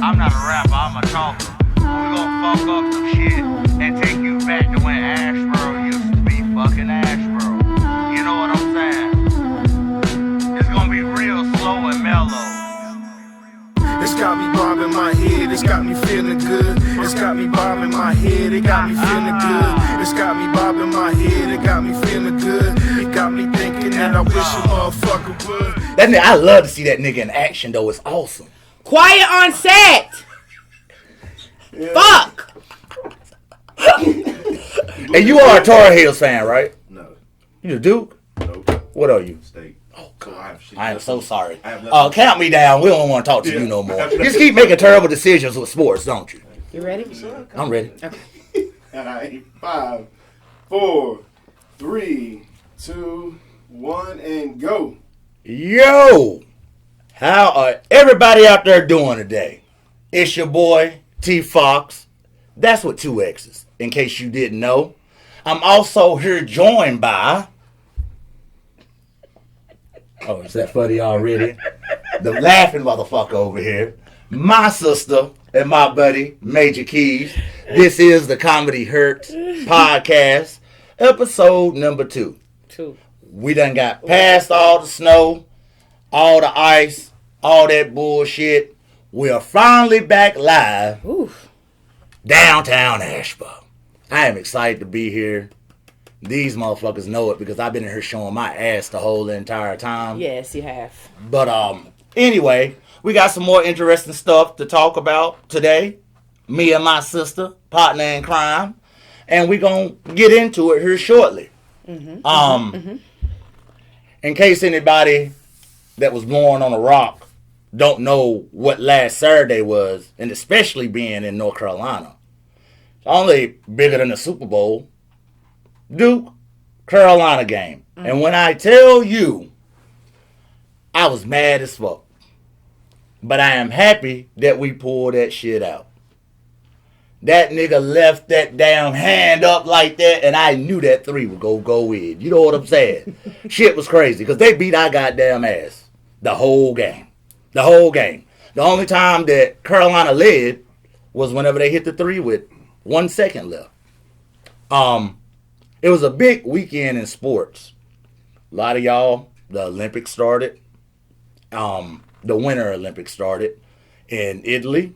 I'm not a rapper, I'm a talker. We gon' fuck up some shit and take you back to when Asheboro used to be fucking Asheboro. You know what I'm saying? It's gonna be real slow and mellow. It's got me bobbing my head, it's got me feeling good. It's got me bobbing my head, it got me feeling good. It's got me bobbing my head, it got me feeling good. It got me thinking that I wish a motherfucker would. That nigga, I love to see that nigga in action though. It's awesome. Quiet on set. Yeah. Fuck. And you are a Tar Heels fan, right? No. You a Duke? Nope. What are you? State. Oh God, I I am so sorry. Count me down. We don't want to talk to you no more. You just keep making terrible decisions with sports, don't you? You ready? I'm ready. Okay. All right. 5, 4, 3, 2, 1, and go. Yo, how are everybody out there doing today? It's your boy T Foxx. That's with 2 X's. In case you didn't know, I'm also here joined by. Oh, is that funny already? The laughing motherfucker over here. My sister and my buddy, Major Keys. This is the Comedy Hurts podcast, episode number 2. We done got past all the snow, all the ice, all that bullshit. We are finally back live. Oof. Downtown Asheboro. I am excited to be here. These motherfuckers know it because I've been in here showing my ass the whole entire time. Yes, you have. But anyway, we got some more interesting stuff to talk about today. Me and my sister, partner in crime, and we gonna get into it here shortly. In case anybody that was born on a rock don't know what last Saturday was, and especially being in North Carolina, it's only bigger than the Super Bowl. Duke, Carolina game. And when I tell you, I was mad as fuck. But I am happy that we pulled that shit out. That nigga left that damn hand up like that, and I knew that 3 would go in. You know what I'm saying? Shit was crazy, because they beat our goddamn ass. The whole game. The whole game. The only time that Carolina led was whenever they hit the 3 with 1 second left. It was a big weekend in sports. A lot of y'all, the Olympics started. The Winter Olympics started in Italy.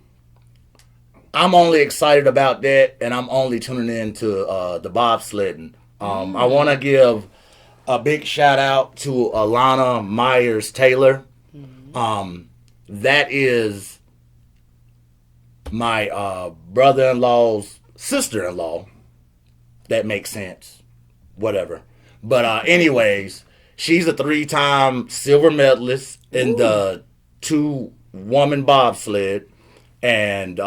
I'm only excited about that, and I'm only tuning in to the bobsledding. I want to give a big shout out to Alana Myers-Taylor. That is my brother-in-law's sister-in-law. That makes sense. Whatever. But anyways, she's a 3-time silver medalist in the 2-woman bobsled. And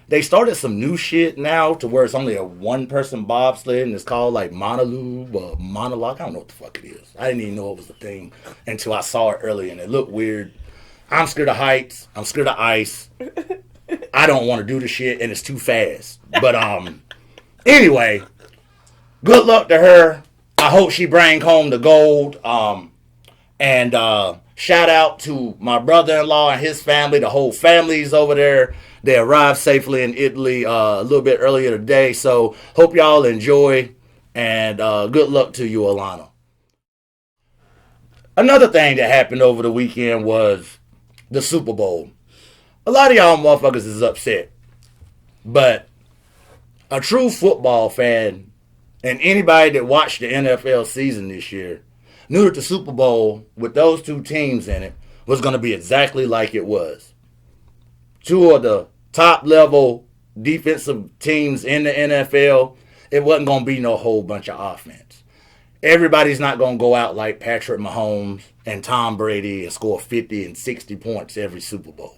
they started some new shit now to where it's only a 1-person bobsled, and it's called like monologue or monologue. I don't know what the fuck it is. I didn't even know it was a thing until I saw it earlier, and it looked weird. I'm scared of heights. I'm scared of ice. I don't want to do the shit, and it's too fast. But anyway, good luck to her. I hope she brings home the gold. And shout out to my brother-in-law and his family. The whole family's over there. They arrived safely in Italy a little bit earlier today. So hope y'all enjoy. And good luck to you, Alana. Another thing that happened over the weekend was the Super Bowl. A lot of y'all motherfuckers is upset. But a true football fan and anybody that watched the NFL season this year knew that the Super Bowl with those 2 teams in it was going to be exactly like it was. 2 of the top level defensive teams in the NFL. It wasn't going to be no whole bunch of offense. Everybody's not going to go out like Patrick Mahomes and Tom Brady and score 50 and 60 points every Super Bowl.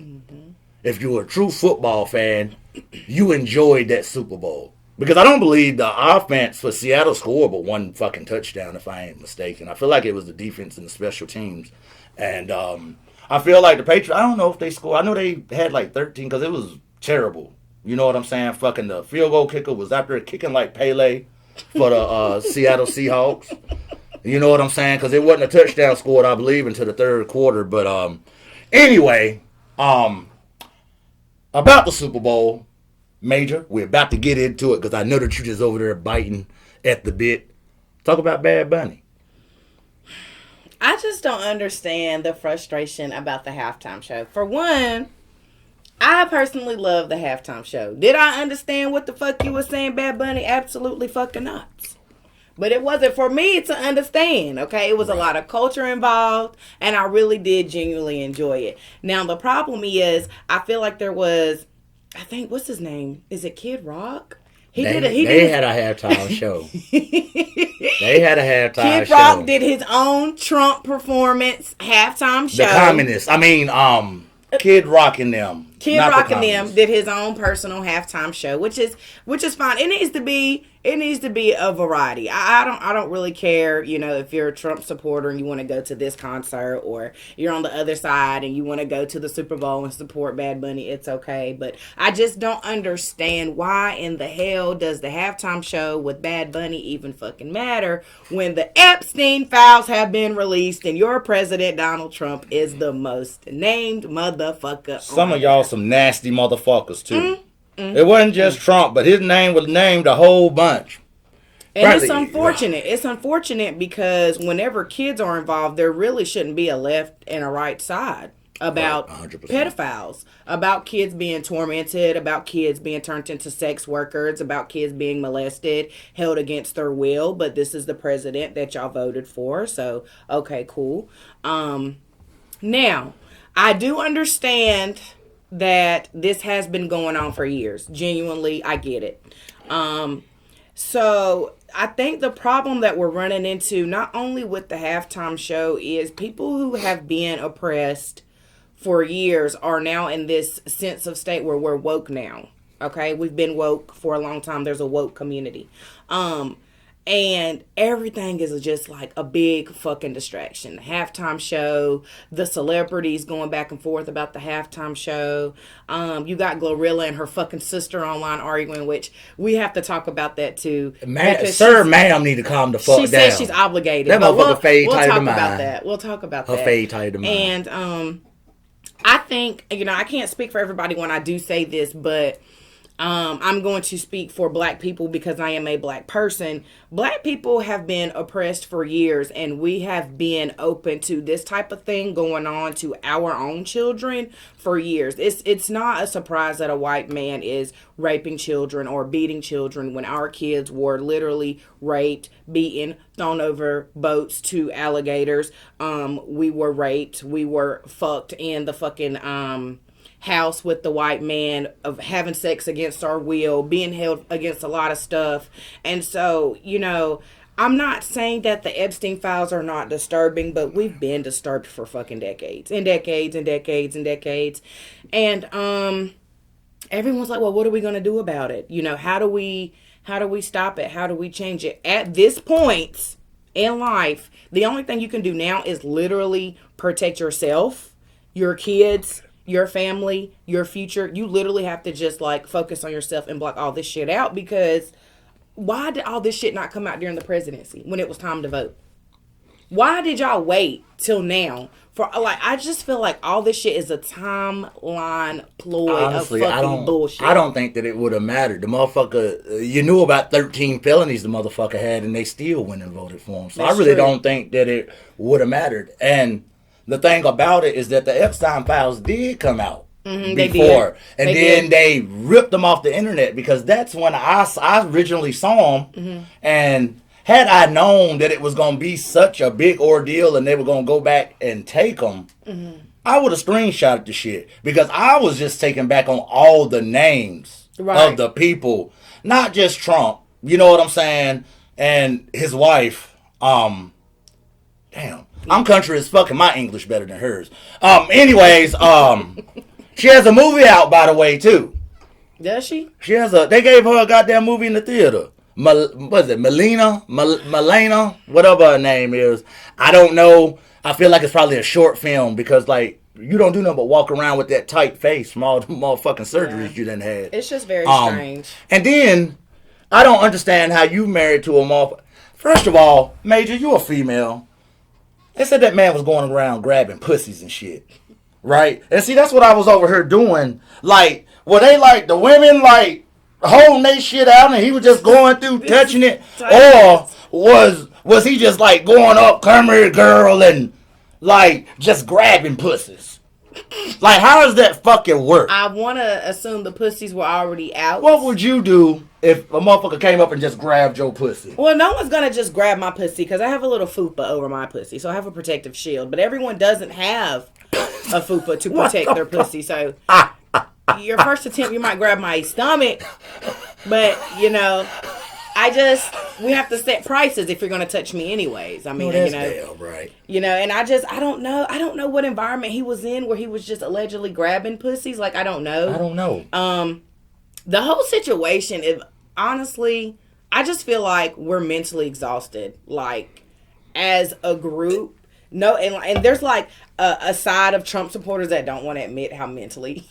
If you're a true football fan, you enjoyed that Super Bowl. Because I don't believe the offense for Seattle scored but 1 fucking touchdown, if I ain't mistaken. I feel like it was the defense and the special teams. And I feel like the Patriots, I don't know if they scored. I know they had like 13 because it was terrible. You know what I'm saying? Fucking the field goal kicker was out there kicking like Pele for the Seattle Seahawks. You know what I'm saying? Because it wasn't a touchdown scored, I believe, until the 3rd quarter. But anyway, about the Super Bowl, Major. We're about to get into it because I know that you just over there biting at the bit. Talk about Bad Bunny. I just don't understand the frustration about the halftime show. For one, I personally love the halftime show. Did I understand what the fuck you were saying, Bad Bunny? Absolutely fucking not. But it wasn't for me to understand, okay? It was a lot of culture involved, and I really did genuinely enjoy it. Now, the problem is, I feel like there was, I think, what's his name? Is it Kid Rock? They had a halftime show. They had a halftime show. Kid Rock did his own Trump performance halftime show. The communists. I mean, Kid Rock and them. Kid Rock and them did his own personal halftime show, which is fine. It needs to be a variety. I don't really care, if you're a Trump supporter and you want to go to this concert, or you're on the other side and you want to go to the Super Bowl and support Bad Bunny. It's okay, but I just don't understand why in the hell does the halftime show with Bad Bunny even fucking matter when the Epstein files have been released and your president Donald Trump is the most named motherfucker. Some of y'all some nasty motherfuckers too. It wasn't just Trump, but his name was named a whole bunch. And Bradley, it's unfortunate. It's unfortunate because whenever kids are involved, there really shouldn't be a left and a right side about 100%. Pedophiles, about kids being tormented, about kids being turned into sex workers, about kids being molested, held against their will. But this is the president that y'all voted for. So, okay, cool. Now, I do understand that this has been going on for years. Genuinely, I get it. So I think the problem that we're running into, not only with the halftime show, is people who have been oppressed for years are now in this sense of state where we're woke now. Okay, we've been woke for a long time. There's a woke community. And everything is just like a big fucking distraction. The halftime show, the celebrities going back and forth about the halftime show. You got Glorilla and her fucking sister online arguing, which we have to talk about that too. Ma'am need to calm the fuck down. She says she's obligated. That motherfucker fade tight to mine. We'll talk about her that. Her fade tight to mine. And I think, I can't speak for everybody when I do say this, but I'm going to speak for black people because I am a black person. Black people have been oppressed for years, and we have been open to this type of thing going on to our own children for years. It's not a surprise that a white man is raping children or beating children when our kids were literally raped, beaten, thrown over boats to alligators. We were raped. We were fucked in the fucking house with the white man, of having sex against our will, being held against a lot of stuff. And so, I'm not saying that the Epstein files are not disturbing, but we've been disturbed for fucking decades and decades and decades and decades. And everyone's like, well, what are we going to do about it? How do we stop it? How do we change it? At this point in life, the only thing you can do now is literally protect yourself, your kids, your family, your future. You literally have to just focus on yourself and block all this shit out, because why did all this shit not come out during the presidency when it was time to vote? Why did y'all wait till now for I just feel like all this shit is a timeline ploy. Honestly, of fucking bullshit. I don't think that it would have mattered. The motherfucker, you knew about 13 felonies the motherfucker had, and they still went and voted for him. So I really don't think that it would have mattered. And the thing about it is that the Epstein files did come out before. And then they ripped them off the internet, because that's when I originally saw them. And had I known that it was going to be such a big ordeal and they were going to go back and take them, I would have screenshotted the shit. Because I was just taken back on all the names of the people. Not just Trump. You know what I'm saying? And his wife. Damn. I'm country as fucking. My English better than hers. Anyways, she has a movie out, by the way, too. Does she? They gave her a goddamn movie in the theater. What is it? Melena, whatever her name is. I don't know. I feel like it's probably a short film, because you don't do nothing but walk around with that tight face from all the motherfucking surgeries you done had. It's just very strange. And then, I don't understand how you married to a motherfucker. First of all, Major, you a female. They said that man was going around grabbing pussies and shit. Right? And see, that's what I was over here doing. were they like the women like holding their shit out and he was just going through touching it, or was he just like going up, come here, girl, and like just grabbing pussies? Like, how does that fucking work? I want to assume the pussies were already out. What would you do if a motherfucker came up and just grabbed your pussy? Well, no one's going to just grab my pussy because I have a little fupa over my pussy. So I have a protective shield. But everyone doesn't have a fupa to protect their pussy. So your first attempt, you might grab my stomach. But, you know, we have to set prices if you're going to touch me anyways. I mean, that's damn right. You know, and I don't know what environment he was in where he was just allegedly grabbing pussies. Like, I don't know. The whole situation is, honestly, I just feel like we're mentally exhausted, like, as a group. No, and there's, like, a side of Trump supporters that don't want to admit how mentally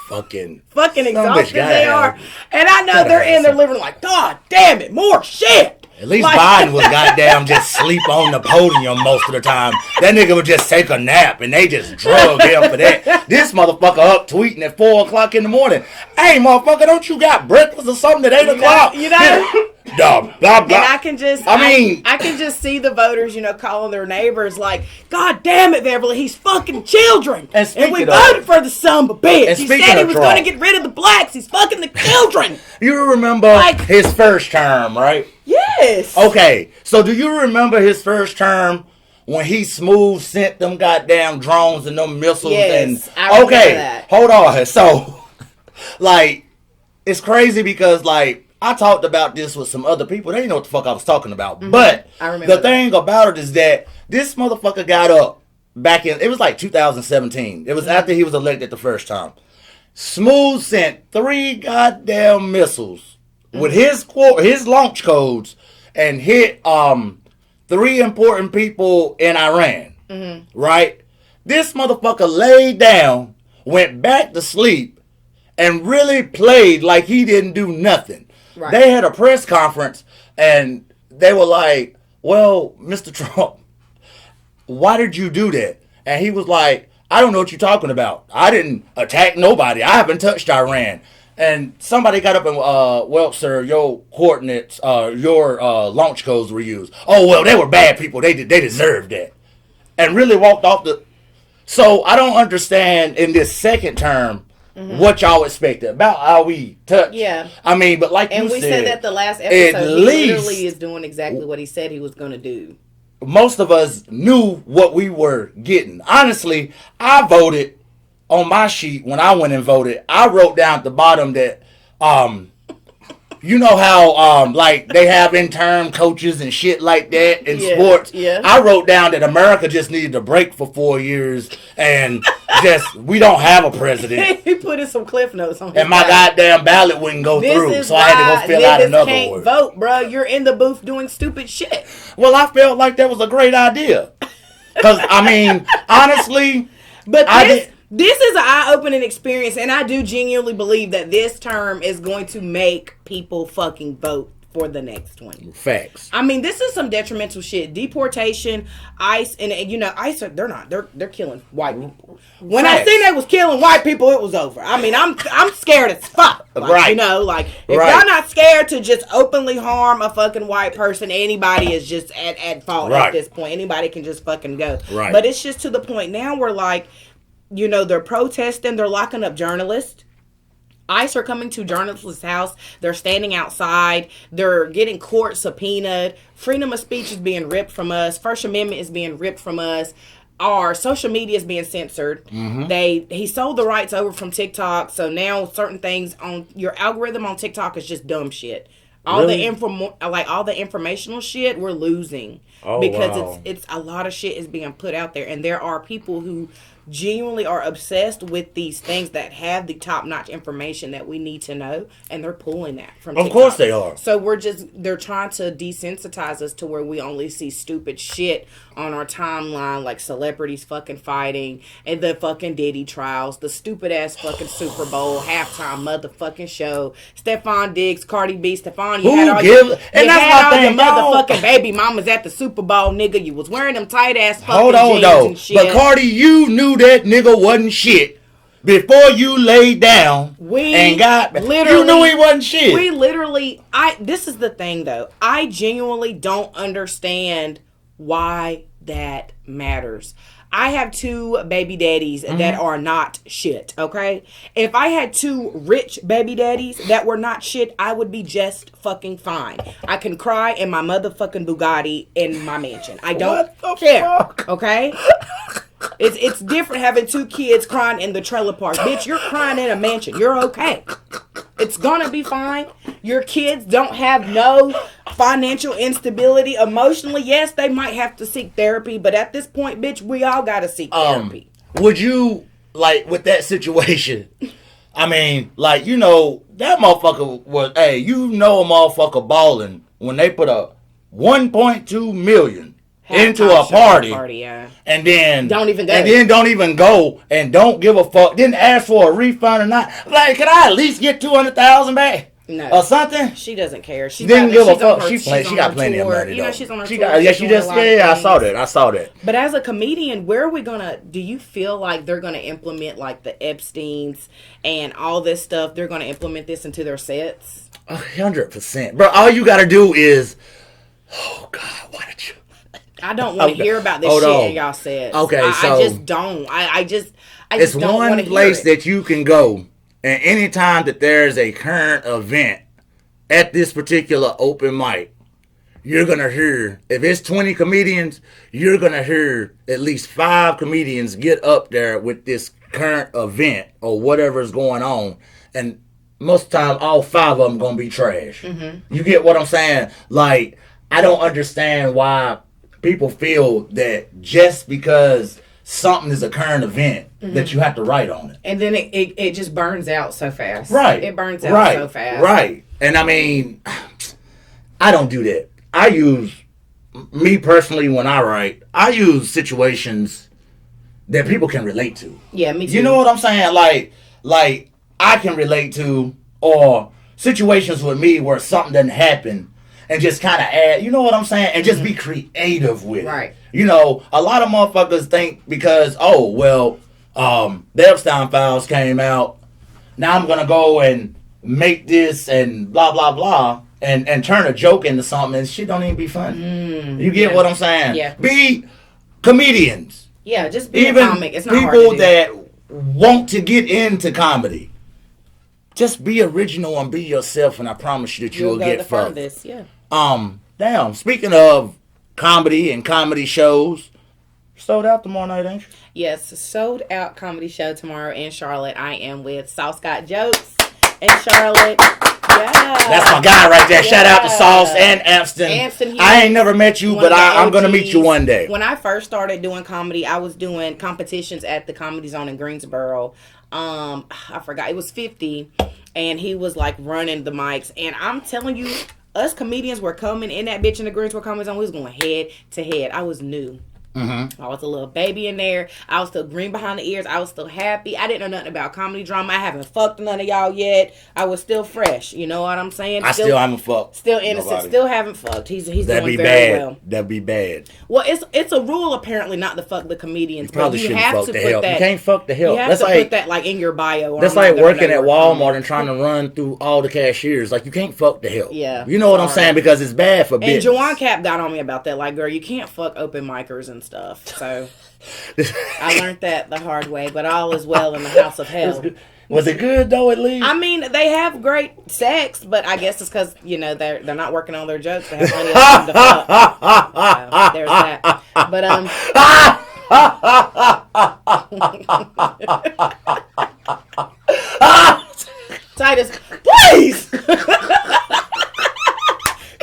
fucking exhausted they are. And I know they're in their living room like, God damn it, more shit. At least Biden was goddamn just sleep on the podium most of the time. That nigga would just take a nap and they just drug him for that. This motherfucker up tweeting at 4 o'clock in the morning. Hey, motherfucker, don't you got breakfast or something at 8 o'clock? You know? Blah, blah, blah. And I can just see the voters, you know, calling their neighbors like, God damn it, Beverly, he's fucking children. And we voted for the son of a bitch. He said he was going to get rid of the blacks. He's fucking the children. You remember his first term, right? Yes. Okay, so do you remember his first term when he smooth sent them goddamn drones and them missiles? Yes, and I remember that. Hold on. So, like, it's crazy because, like, I talked about this with some other people. They didn't know what the fuck I was talking about. Mm-hmm. But the thing about it is that this motherfucker got up back in, it was like 2017. It was after he was elected the first time. Smooth sent 3 goddamn missiles with his launch codes and hit 3 important people in Iran. Mm-hmm. Right? This motherfucker laid down, went back to sleep, and really played like he didn't do nothing. Right. They had a press conference and they were like, well, Mr. Trump, why did you do that? And he was like, I don't know what you're talking about. I didn't attack nobody. I haven't touched Iran. And somebody got up and, well, sir, your coordinates, your launch codes were used. Oh, well, they were bad people. They deserved that. And really walked off the... So I don't understand in this second term what y'all expected about how we touch. Yeah. I mean, but like and you we said that the last episode, he literally is doing exactly what he said he was going to do. Most of us knew what we were getting. Honestly, I voted on my sheet when I went and voted. I wrote down at the bottom that, you know how, like, they have intern coaches and shit like that in sports? Yeah. I wrote down that America just needed a break for 4 years and we don't have a president. He put in some cliff notes on his and my goddamn ballot wouldn't go through, so I had to go fill out another can't one. Vote, bro. You're in the booth doing stupid shit. Well, I felt like that was a great idea. Because, I mean, honestly... But this is an eye-opening experience, and I do genuinely believe that this term is going to make people fucking vote for the next one. Facts. I mean, this is some detrimental shit. Deportation, ICE, and you know, ICE, they're killing white people. When I seen they was killing white people, it was over. I mean, I'm scared as fuck. Like, right. You know, like, if y'all not scared to just openly harm a fucking white person, anybody is just at fault at this point. Anybody can just fucking go. Right. But it's just to the point now where, like, you know, they're protesting, they're locking up journalists. ICE are coming to journalists' house. They're standing outside. They're getting court subpoenaed. Freedom of speech is being ripped from us. First Amendment is being ripped from us. Our social media is being censored. Mm-hmm. He sold the rights over from TikTok, so now certain things on your algorithm on TikTok is just dumb shit. All the informational shit we're losing because it's a lot of shit is being put out there, and there are people who genuinely are obsessed with these things that have the top-notch information that we need to know, and they're pulling that from TikTok. Of course they are. So they're trying to desensitize us to where we only see stupid shit on our timeline, like celebrities fucking fighting, and the fucking Diddy trials, the stupid-ass fucking Super Bowl halftime motherfucking show, Stephon Diggs, Cardi B, Stephon, you had all your motherfucking baby mamas at the Super Bowl, nigga. You was wearing them tight-ass fucking jeans and shit. But Cardi, you knew that nigga wasn't shit before you laid down We and got, literally, you knew he wasn't shit. We literally, this is the thing though. I genuinely don't understand why that matters. I have 2 baby daddies that are not shit, okay? If I had 2 rich baby daddies that were not shit, I would be just fucking fine. I can cry in my motherfucking Bugatti in my mansion. I don't care, okay? It's different having 2 kids crying in the trailer park. Bitch, you're crying in a mansion. You're okay. It's gonna be fine. Your kids don't have no financial instability. Emotionally, yes, they might have to seek therapy, but at this point, bitch, we all gotta seek therapy. Would you, like, with that situation, I mean, like, you know, that motherfucker was, hey, you know a motherfucker balling when they put a 1.2 million into a party, yeah. and then don't even go and don't give a fuck, didn't ask for a refund or not. Like, can I at least get 200,000 back? No. Or something? She doesn't care. She didn't give a fuck. She got plenty of money, you know, though. she's on her she tour. Got, yeah, she just, yeah, I saw that. But as a comedian, where are we gonna, do you feel like they're gonna implement like the Epsteins and all this stuff? They're gonna implement this into their sets? 100%. Bro, all you gotta do is, oh God, why did you? I don't want to hear about this shit in y'all sets. Okay, I so just don't. I just it's don't one place that you can go, and anytime that there's a current event at this particular open mic, you're gonna hear, if it's 20 comedians, you're gonna hear at least 5 comedians get up there with this current event or whatever's going on, and most of the time, all 5 of them gonna be trash. Mm-hmm. You get what I'm saying? Like, I don't understand why people feel that just because something is a current event that you have to write on it. And then it just burns out so fast. Right. It burns out so fast. Right. And I mean, I don't do that. I use, me personally, when I write, I use situations that people can relate to. Yeah, me too. You know what I'm saying? Like I can relate to, or situations with me where something doesn't happen, and just kind of add, you know what I'm saying? And just be creative with it. Right. You know, a lot of motherfuckers think because, oh, well, the Epstein files came out, now I'm going to go and make this and blah, blah, blah, and turn a joke into something, and shit don't even be funny. You get what I'm saying? Yeah. Be comedians. Yeah, just be Even a comic. It's not hard people to do. that want to get into comedy. Just be original and be yourself, and I promise you that you'll get fucked. This, yeah. Damn, speaking of comedy and comedy shows, sold out tomorrow night, ain't you? Yes, sold out comedy show tomorrow in Charlotte. I am with Sauce Got Jokes in Charlotte. Yeah. That's my guy right there. Yeah. Shout out to Sauce and Amston. I ain't never met you, but I'm going to meet you one day. When I first started doing comedy, I was doing competitions at the Comedy Zone in Greensboro. I forgot. It was 50, and he was like running the mics. And I'm telling you, us comedians were coming in that bitch in the Greensboro Comedy Zone. We was going head to head. I was new. Mm-hmm. I was a little baby in there. I was still green behind the ears. I was still happy. I didn't know nothing about comedy drama. I haven't fucked none of y'all yet. I was still fresh. You know what I'm saying? I still haven't fucked. Still innocent. Nobody. Still haven't fucked. He's doing very well. That'd be bad. Well, it's a rule apparently not to fuck the comedians. You probably shouldn't fuck the help. You can't fuck the help. You have to put that like in your bio. That's like working at Walmart and trying to run through all the cashiers. Like, you can't fuck the help. Yeah. You know what I'm saying? Because it's bad for business. And Jawan Cap got on me about that. Like, girl, you can't fuck open micers and stuff. So I learned that the hard way, but all is well in the house of hell. Was it good though? At least I mean, they have great sex, but I guess it's because they're not working on their jokes. They have plenty of time to fuck. So, there's that. But Titus, please.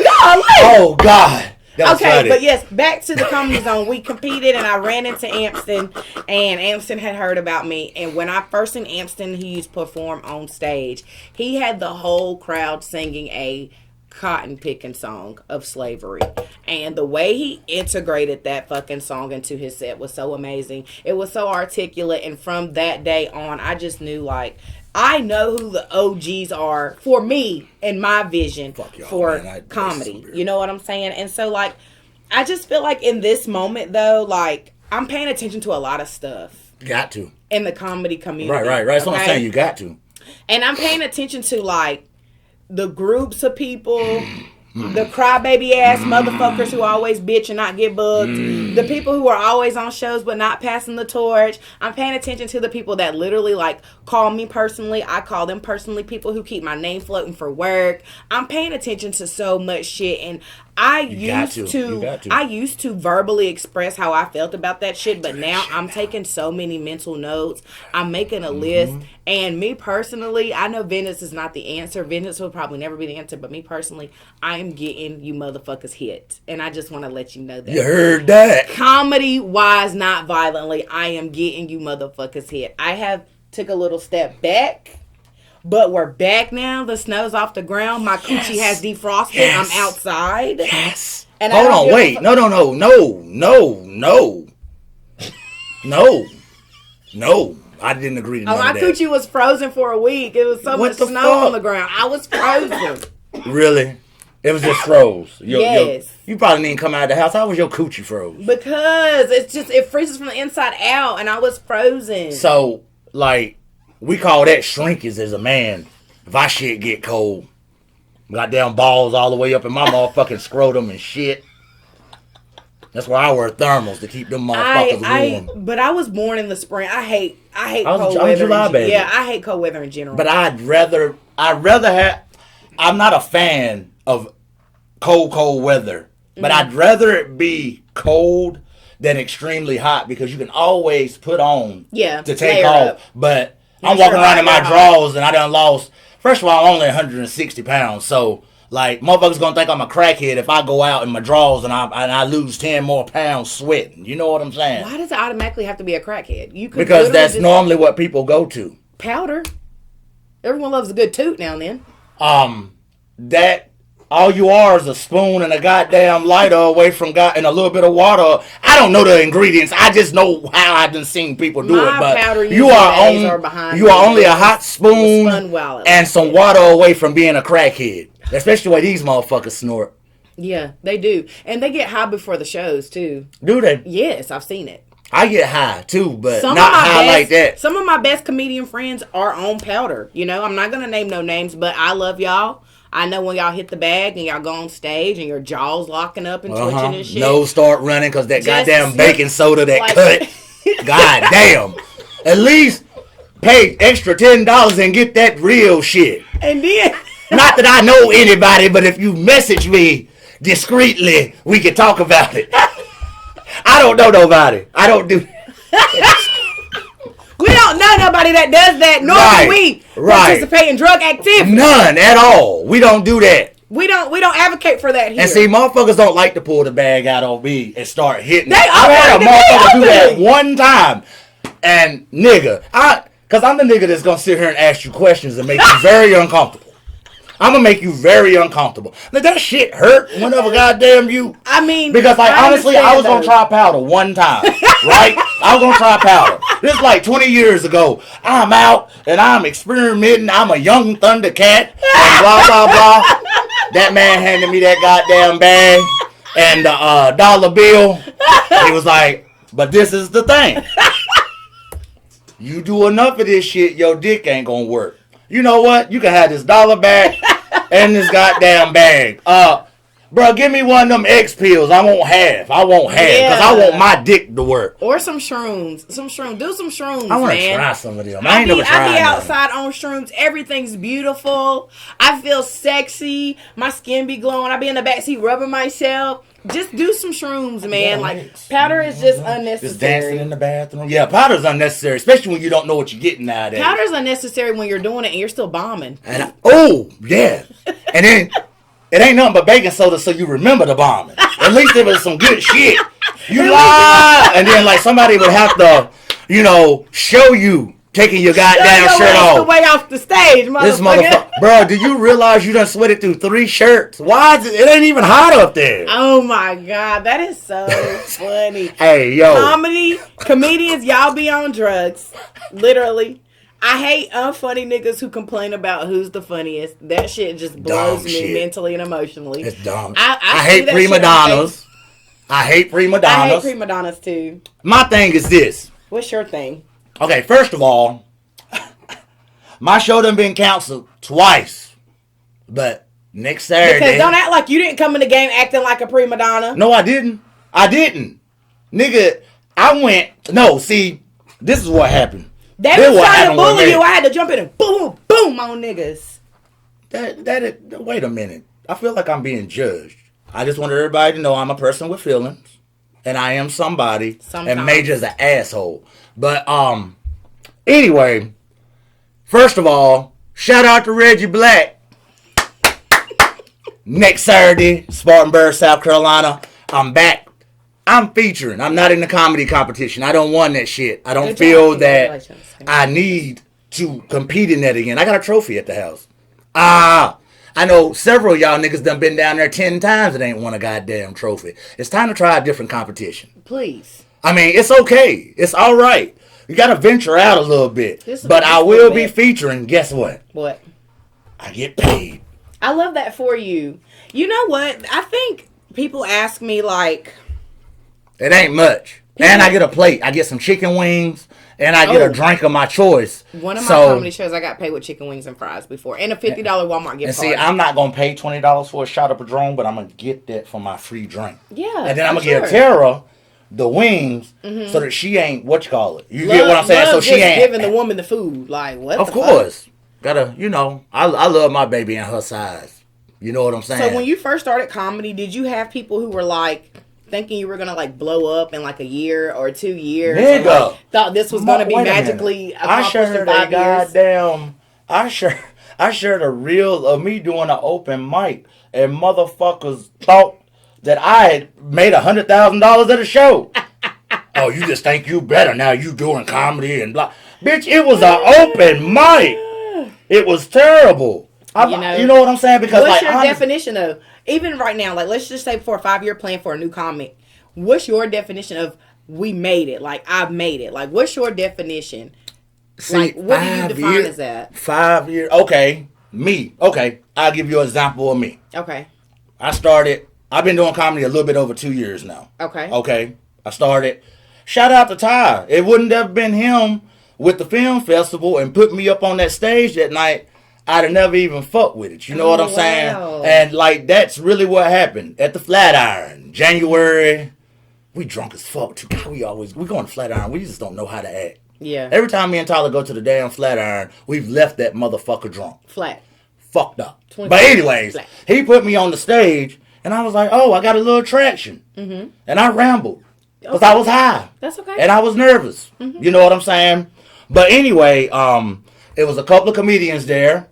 Oh God. Okay, funny. But yes, back to the Comedy Zone. We competed, and I ran into Amston, and Amston had heard about me. And when I first seen Amston, he used to perform on stage. He had the whole crowd singing a cotton picking song of slavery, and the way he integrated that fucking song into his set was so amazing. It was so articulate, and from that day on, I just knew, like, I know who the OGs are for me and my vision for comedy. You know what I'm saying? And so, like, I just feel like in this moment, though, like, I'm paying attention to a lot of stuff. Got to. in the comedy community. Right. That's what I'm saying. You got to. And I'm paying attention to like the groups of people, the crybaby ass motherfuckers who always bitch and not get booked, the people who are always on shows but not passing the torch. I'm paying attention to the people that literally like call me personally. I call them personally, people who keep my name floating for work. I'm paying attention to so much shit, and I used to verbally express how I felt about that shit, but now I'm taking so many mental notes. I'm making a list, and me personally, I know Venice is not the answer. Venice will probably never be the answer, but me personally, I am getting you motherfuckers hit, and I just want to let you know that. You heard that? Comedy-wise, not violently, I am getting you motherfuckers hit. I have took a little step back. But we're back now. The snow's off the ground. My coochie has defrosted. Yes. I'm outside. Yes. And hold on, wait. No. I didn't agree to none my of that. coochie was frozen for a week. It was so much snow on the ground. I was frozen. Really? It was just froze. Yes. You probably didn't come out of the house. How was your coochie froze? Because it freezes from the inside out, and I was frozen. So, like, we call that shrinkage as a man. If our shit get cold, goddamn balls all the way up in my motherfucking scrotum and shit. That's why I wear thermals to keep them motherfuckers warm. But I was born in the spring. I hate cold I'm weather. July baby. Yeah, I hate cold weather in general. But I'd rather have. I'm not a fan of cold weather, but I'd rather it be cold than extremely hot because you can always put on to take off. Up. But I'm walking around in my drawers and I done lost. First of all, I'm only 160 pounds, so like motherfuckers gonna think I'm a crackhead if I go out in my drawers and I lose 10 more pounds sweating. You know what I'm saying? Why does it automatically have to be a crackhead? You could because that's normally what people go to. Powder. Everyone loves a good toot now and then. That all you are is a spoon and a goddamn lighter away from and a little bit of water. I don't know the ingredients. I just know how I've been seeing people do it. But you are only a hot spoon and some water away from being a crackhead. Especially the way these motherfuckers snort. Yeah, they do. And they get high before the shows too. Do they? Yes, I've seen it. I get high too, but not high like that. Some of my best comedian friends are on powder. You know, I'm not going to name no names, but I love y'all. I know when y'all hit the bag and y'all go on stage and your jaw's locking up and twitching and shit. Nose start running because that goddamn baking soda that cut. God damn. At least pay extra $10 and get that real shit. And then... Not that I know anybody, but if you message me discreetly, we can talk about it. I don't know nobody. I don't do... We don't know nobody that does that, nor do we participate in drug activity. None at all. We don't do that. We don't advocate for that here. And see, motherfuckers don't like to pull the bag out on me and start hitting. I've had a motherfucker do that one time. And nigga, because I'm the nigga that's going to sit here and ask you questions and make you very uncomfortable. I'm going to make you very uncomfortable. Like, that shit hurt whenever goddamn you. I mean. Because, like, honestly, I was going to try powder one time. Right? I was going to try powder. This is like 20 years ago. I'm out and I'm experimenting. I'm a young Thundercat. And blah, blah, blah. That man handed me that goddamn bag and the dollar bill. He was like, but this is the thing. You do enough of this shit, your dick ain't going to work. You know what? You can have this dollar back and this goddamn bag. Bro, give me one of them X pills. I won't have. Because I want my dick to work. Or some shrooms. Do some shrooms, I want to try some of them. I be outside on shrooms. Everything's beautiful. I feel sexy. My skin be glowing. I be in the backseat rubbing myself. Just do some shrooms, man. Like, powder is just unnecessary. Just dancing in the bathroom. Yeah, powder's unnecessary, especially when you don't know what you're getting nowadays. Powder's unnecessary when you're doing it and you're still bombing. And yeah. And then it ain't nothing but baking soda, so you remember the bombing. At least it was some good shit. You lie. And then, like, somebody would have to, show you taking your goddamn shirt off. The way off the stage, motherfucker. This motherfucker. Bro, do you realize you done sweated through 3 shirts? Why is it ain't even hot up there? Oh my God, that is so funny. Hey, yo. Comedians, y'all be on drugs. Literally. I hate unfunny niggas who complain about who's the funniest. That shit just blows me mentally and emotionally. It's dumb. I hate prima donnas. I hate prima donnas. I hate prima donnas too. My thing is this. What's your thing? Okay, first of all, my show done been canceled twice. But next Saturday... Because don't act like you didn't come in the game acting like a prima donna. No, I didn't. Nigga, I went... No, see, this is what happened. They was trying to bully you. I had to jump in and boom, boom on niggas. Wait a minute. I feel like I'm being judged. I just wanted everybody to know I'm a person with feelings. And I am somebody. Sometimes. And Major's an asshole. But, anyway, first of all, shout out to Reggie Black. Next Saturday, Spartanburg, South Carolina. I'm back. I'm featuring. I'm not in the comedy competition. I don't want that shit. I don't feel that I need to compete in that again. I got a trophy at the house. I know several of y'all niggas done been down there 10 times and ain't won a goddamn trophy. It's time to try a different competition. Please. I mean, it's okay. It's all right. You got to venture out a little bit. But I will be featuring, guess what? What? I get paid. I love that for you. You know what? I think people ask me like... It ain't much. And I get a plate. I get some chicken wings. And I get a drink of my choice. One of my comedy shows, I got paid with chicken wings and fries before. And a $50 Walmart gift card. See, I'm not going to pay $20 for a shot of Padron, but I'm going to get that for my free drink. Yeah. And then I'm going to give Tara the wings so that she ain't, what you call it? You get what I'm saying? So she ain't giving the woman the food. Like, what Of course. Gotta, I love my baby in her size. You know what I'm saying? So when you first started comedy, did you have people who were like, thinking you were gonna like blow up in like a year or 2 years? Nigga, like, thought this was gonna be magically accomplished in 5 years. I shared a reel of me doing an open mic, and motherfuckers thought that I had made $100,000 at a show. Oh, you just think you better now? You doing comedy and blah, bitch. It was an open mic. It was terrible. You know what I'm saying? Because what's your definition of, even right now, like let's just say for a 5-year plan for a new comic, what's your definition of we made it? Like I've made it. Like what's your definition? See, like what do you define as that? 5 years. Okay. Me. Okay. I'll give you an example of me. Okay. I've been doing comedy a little bit over 2 years now. Okay. Okay. I started. Shout out to Ty. It wouldn't have been him with the film festival and put me up on that stage that night. I'd have never even fucked with it. You know what I'm saying? And like that's really what happened at the Flatiron. January. We drunk as fuck too. God, we going to Flatiron. We just don't know how to act. Yeah. Every time me and Tyler go to the damn Flatiron, we've left that motherfucker drunk. Flat. Fucked up. But anyways, he put me on the stage and I was like, oh, I got a little traction. Mm-hmm. And I rambled. Because I was high. That's okay. And I was nervous. Mm-hmm. You know what I'm saying? But anyway, it was a couple of comedians there.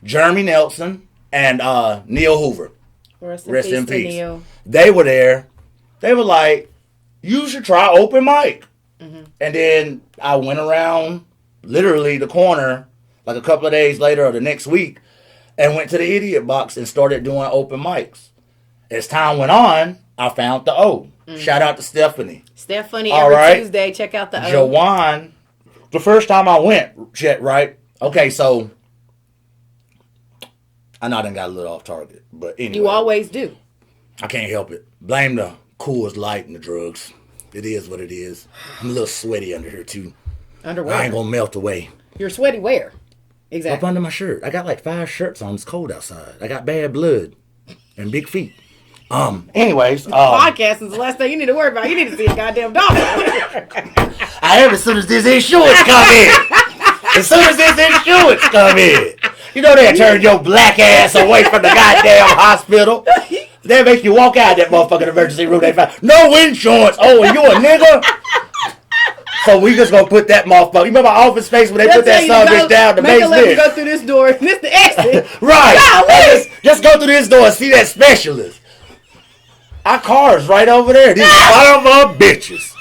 Jeremy Nelson and Neil Hoover. Rest in peace. Neil. They were there. They were like, you should try open mic. Mm-hmm. And then I went around literally the corner like a couple of days later or the next week and went to the Idiot Box and started doing open mics. As time went on, I found the O. Mm-hmm. Shout out to Stephanie. Every Tuesday, check out the O. Jawan, the first time I went, right? Okay, so I know I done got a little off target, but anyway. You always do. I can't help it. Blame the Coors Light and the drugs. It is what it is. I'm a little sweaty under here, too. Underwear? I ain't gonna melt away. You're sweaty where? Exactly. Up under my shirt. I got like 5 shirts on. It's cold outside. I got bad blood and big feet. Anyways. Podcast is the last thing you need to worry about. You need to see a goddamn doctor. I am as soon as this insurance come in. As soon as this insurance come in. You know they turn your black ass away from the goddamn hospital. They make you walk out that motherfucking emergency room. They find no insurance. Oh, and you a nigga? So we just gonna put that motherfucker. You remember Office Space when they put that son bitch down the basement? Let me go through this door. This the exit. Right. Just go through this door and see that specialist. Our car's right over there. These son of a bitches.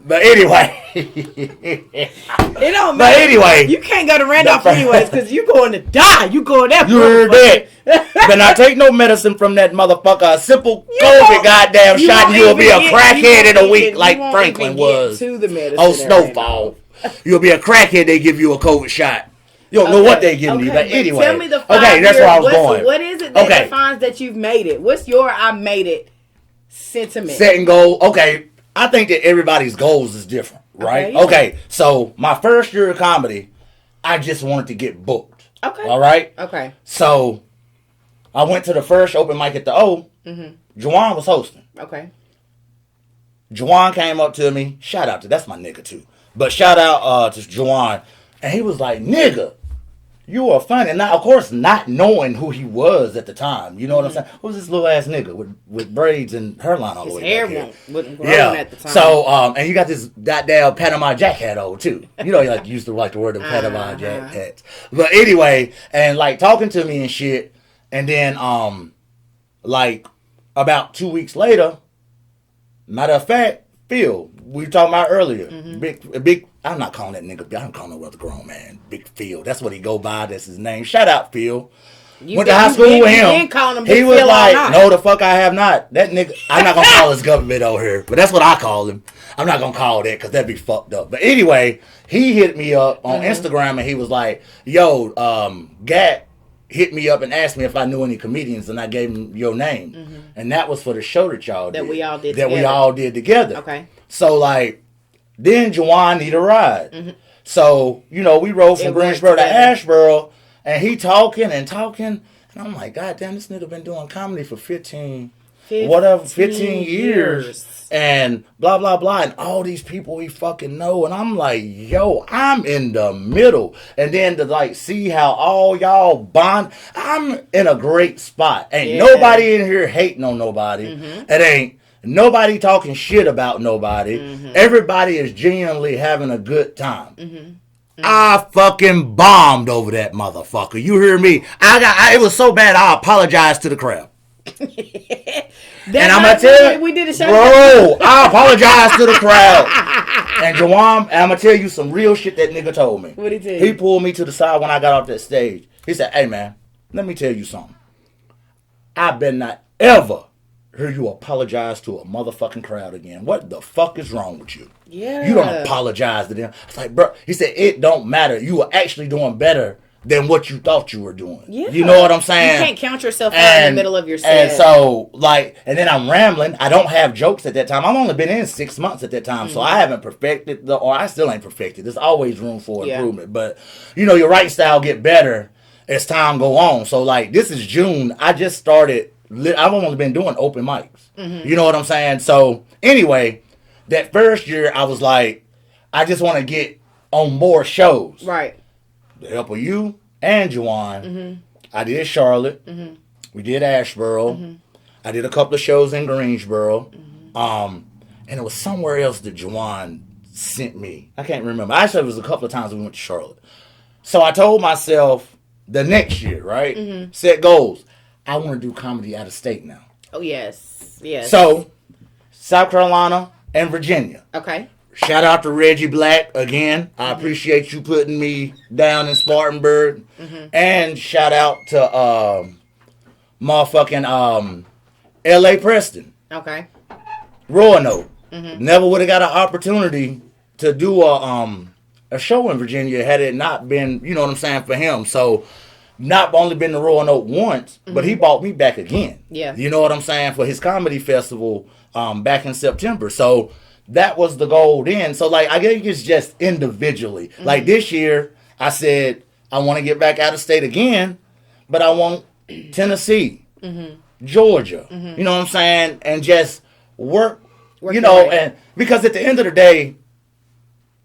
But anyway. It don't matter. But anyway. You can't go to Randolph anyways because you're going to die. You going there. You heard that. But not take no medicine from that motherfucker. A simple COVID goddamn shot and you'll be a crackhead in a week like Franklin was. To the medicine oh, Snowfall. You'll be a crackhead, they give you a COVID shot. You don't know what they give you. But anyway. Tell me the 5 okay, that's where I was going. What is it that defines that you've made it? What's your I made it sentiment? Setting goal. Okay. I think that everybody's goals is different. right? Okay, yeah. Okay, so my first year of comedy, I just wanted to get booked. Okay. All right? Okay. So I went to the first open mic at the O. Juwan was hosting. Okay. Juwan came up to me. Shout out to, that's my nigga too. But shout out to Juwan. And he was like, nigga, you are funny. Now, of course, not knowing who he was at the time. You know what I'm saying? Who was this little ass nigga with braids and hairline all the His way hair back here? wasn't growing Yeah. at the time. So, and you got this goddamn Panama Jack hat on too. You know, you like used to like to wear the Panama Jack hats. But anyway, and like talking to me and shit. And then, like about 2 weeks later, matter of fact, Phil, we were talking about earlier. Big, I'm not calling that nigga, I don't call no other grown man. Big Phil. That's what he go by. That's his name. Shout out, Phil. Went to high school with him. He was like, no, the fuck I have not. That nigga, I'm not going to call his government over here, but that's what I call him. I'm not going to call that because that'd be fucked up. But anyway, he hit me up on Instagram and he was like, yo, Gat hit me up and asked me if I knew any comedians, and I gave him your name. And that was for the show that y'all did. That we all did That together. we all did together. Okay. So, like, then Juwan need a ride. So, you know, we rode from It went Greensboro to together. Asheboro, and he talking. And I'm like, God damn, this nigga been doing comedy for 15 years. And blah, blah, blah. And all these people we fucking know. And I'm like, yo, I'm in the middle. And then to like see how all y'all bond. I'm in a great spot. Ain't nobody in here hating on nobody. It ain't nobody talking shit about nobody. Everybody is genuinely having a good time. I fucking bombed over that motherfucker. You hear me? It was so bad I apologized to the crowd. And I'm gonna tell you, we did a show. bro, I apologize to the crowd. And Juwan, I'm gonna tell you some real shit that nigga told me. What'd he tell you? He pulled me to the side when I got off that stage. He said, hey man, let me tell you something. I better not ever hear you apologize to a motherfucking crowd again. What the fuck is wrong with you? Yeah. You don't apologize to them. I was like, bro, he said, it don't matter. You were actually doing better than what you thought you were doing. Yeah. You know what I'm saying? You can't count yourself out in the middle of your set. And so, like, and then I'm rambling. I don't have jokes at that time. I've only been in 6 months at that time, so I haven't perfected, or I still ain't perfected. There's always room for improvement. But, you know, your writing style get better as time go on. So, like, this is June. I just started, I've only been doing open mics. You know what I'm saying? So, anyway, that first year, I was like, I just want to get on more shows. Right. The help of you and Juwan. I did Charlotte. We did Asheboro. I did a couple of shows in Greensboro. And it was somewhere else that Juwan sent me. I can't remember. Actually, it was a couple of times we went to Charlotte. So I told myself the next year, right? Set goals. I want to do comedy out of state now. Oh, yes. Yes. So, South Carolina and Virginia. Okay. Shout out to Reggie Black again. I appreciate you putting me down in Spartanburg. And shout out to motherfucking L.A. Preston. Okay. Roanoke. Never would have got an opportunity to do a show in Virginia had it not been, you know what I'm saying, for him. So, not only been to Roanoke once, but he brought me back again. Yeah. You know what I'm saying, for his comedy festival back in September. So, that was the goal then. So, like, I think it's just individually. Like, this year, I said, I want to get back out of state again, but I want Tennessee, Georgia, you know what I'm saying? And just work you know, and because at the end of the day,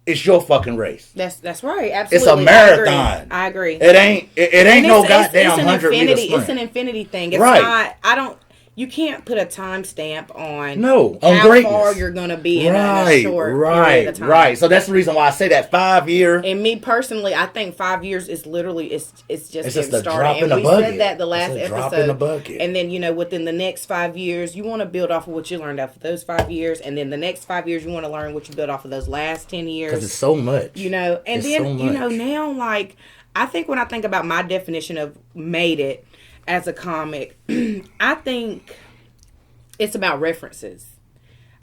it's your fucking race. That's right. Absolutely. It's a marathon. I agree. It ain't no goddamn 100-meter sprint. It's an infinity thing. It's right. not. You can't put a timestamp on on how greatness. far you're gonna be in a short period of time. Right. So that's the reason why I say that 5 year. And me personally, I think 5 years is literally it's just a started. drop in And the we bucket. said that the last It's a episode. drop in the bucket. And then within the next 5 years, you want to build off of what you learned off of those 5 years, and then the next 5 years, you want to learn what you built off of those last 10 years. Because it's so much. And it's then so much. now like I think when I think about my definition of made it as a comic, I think it's about references.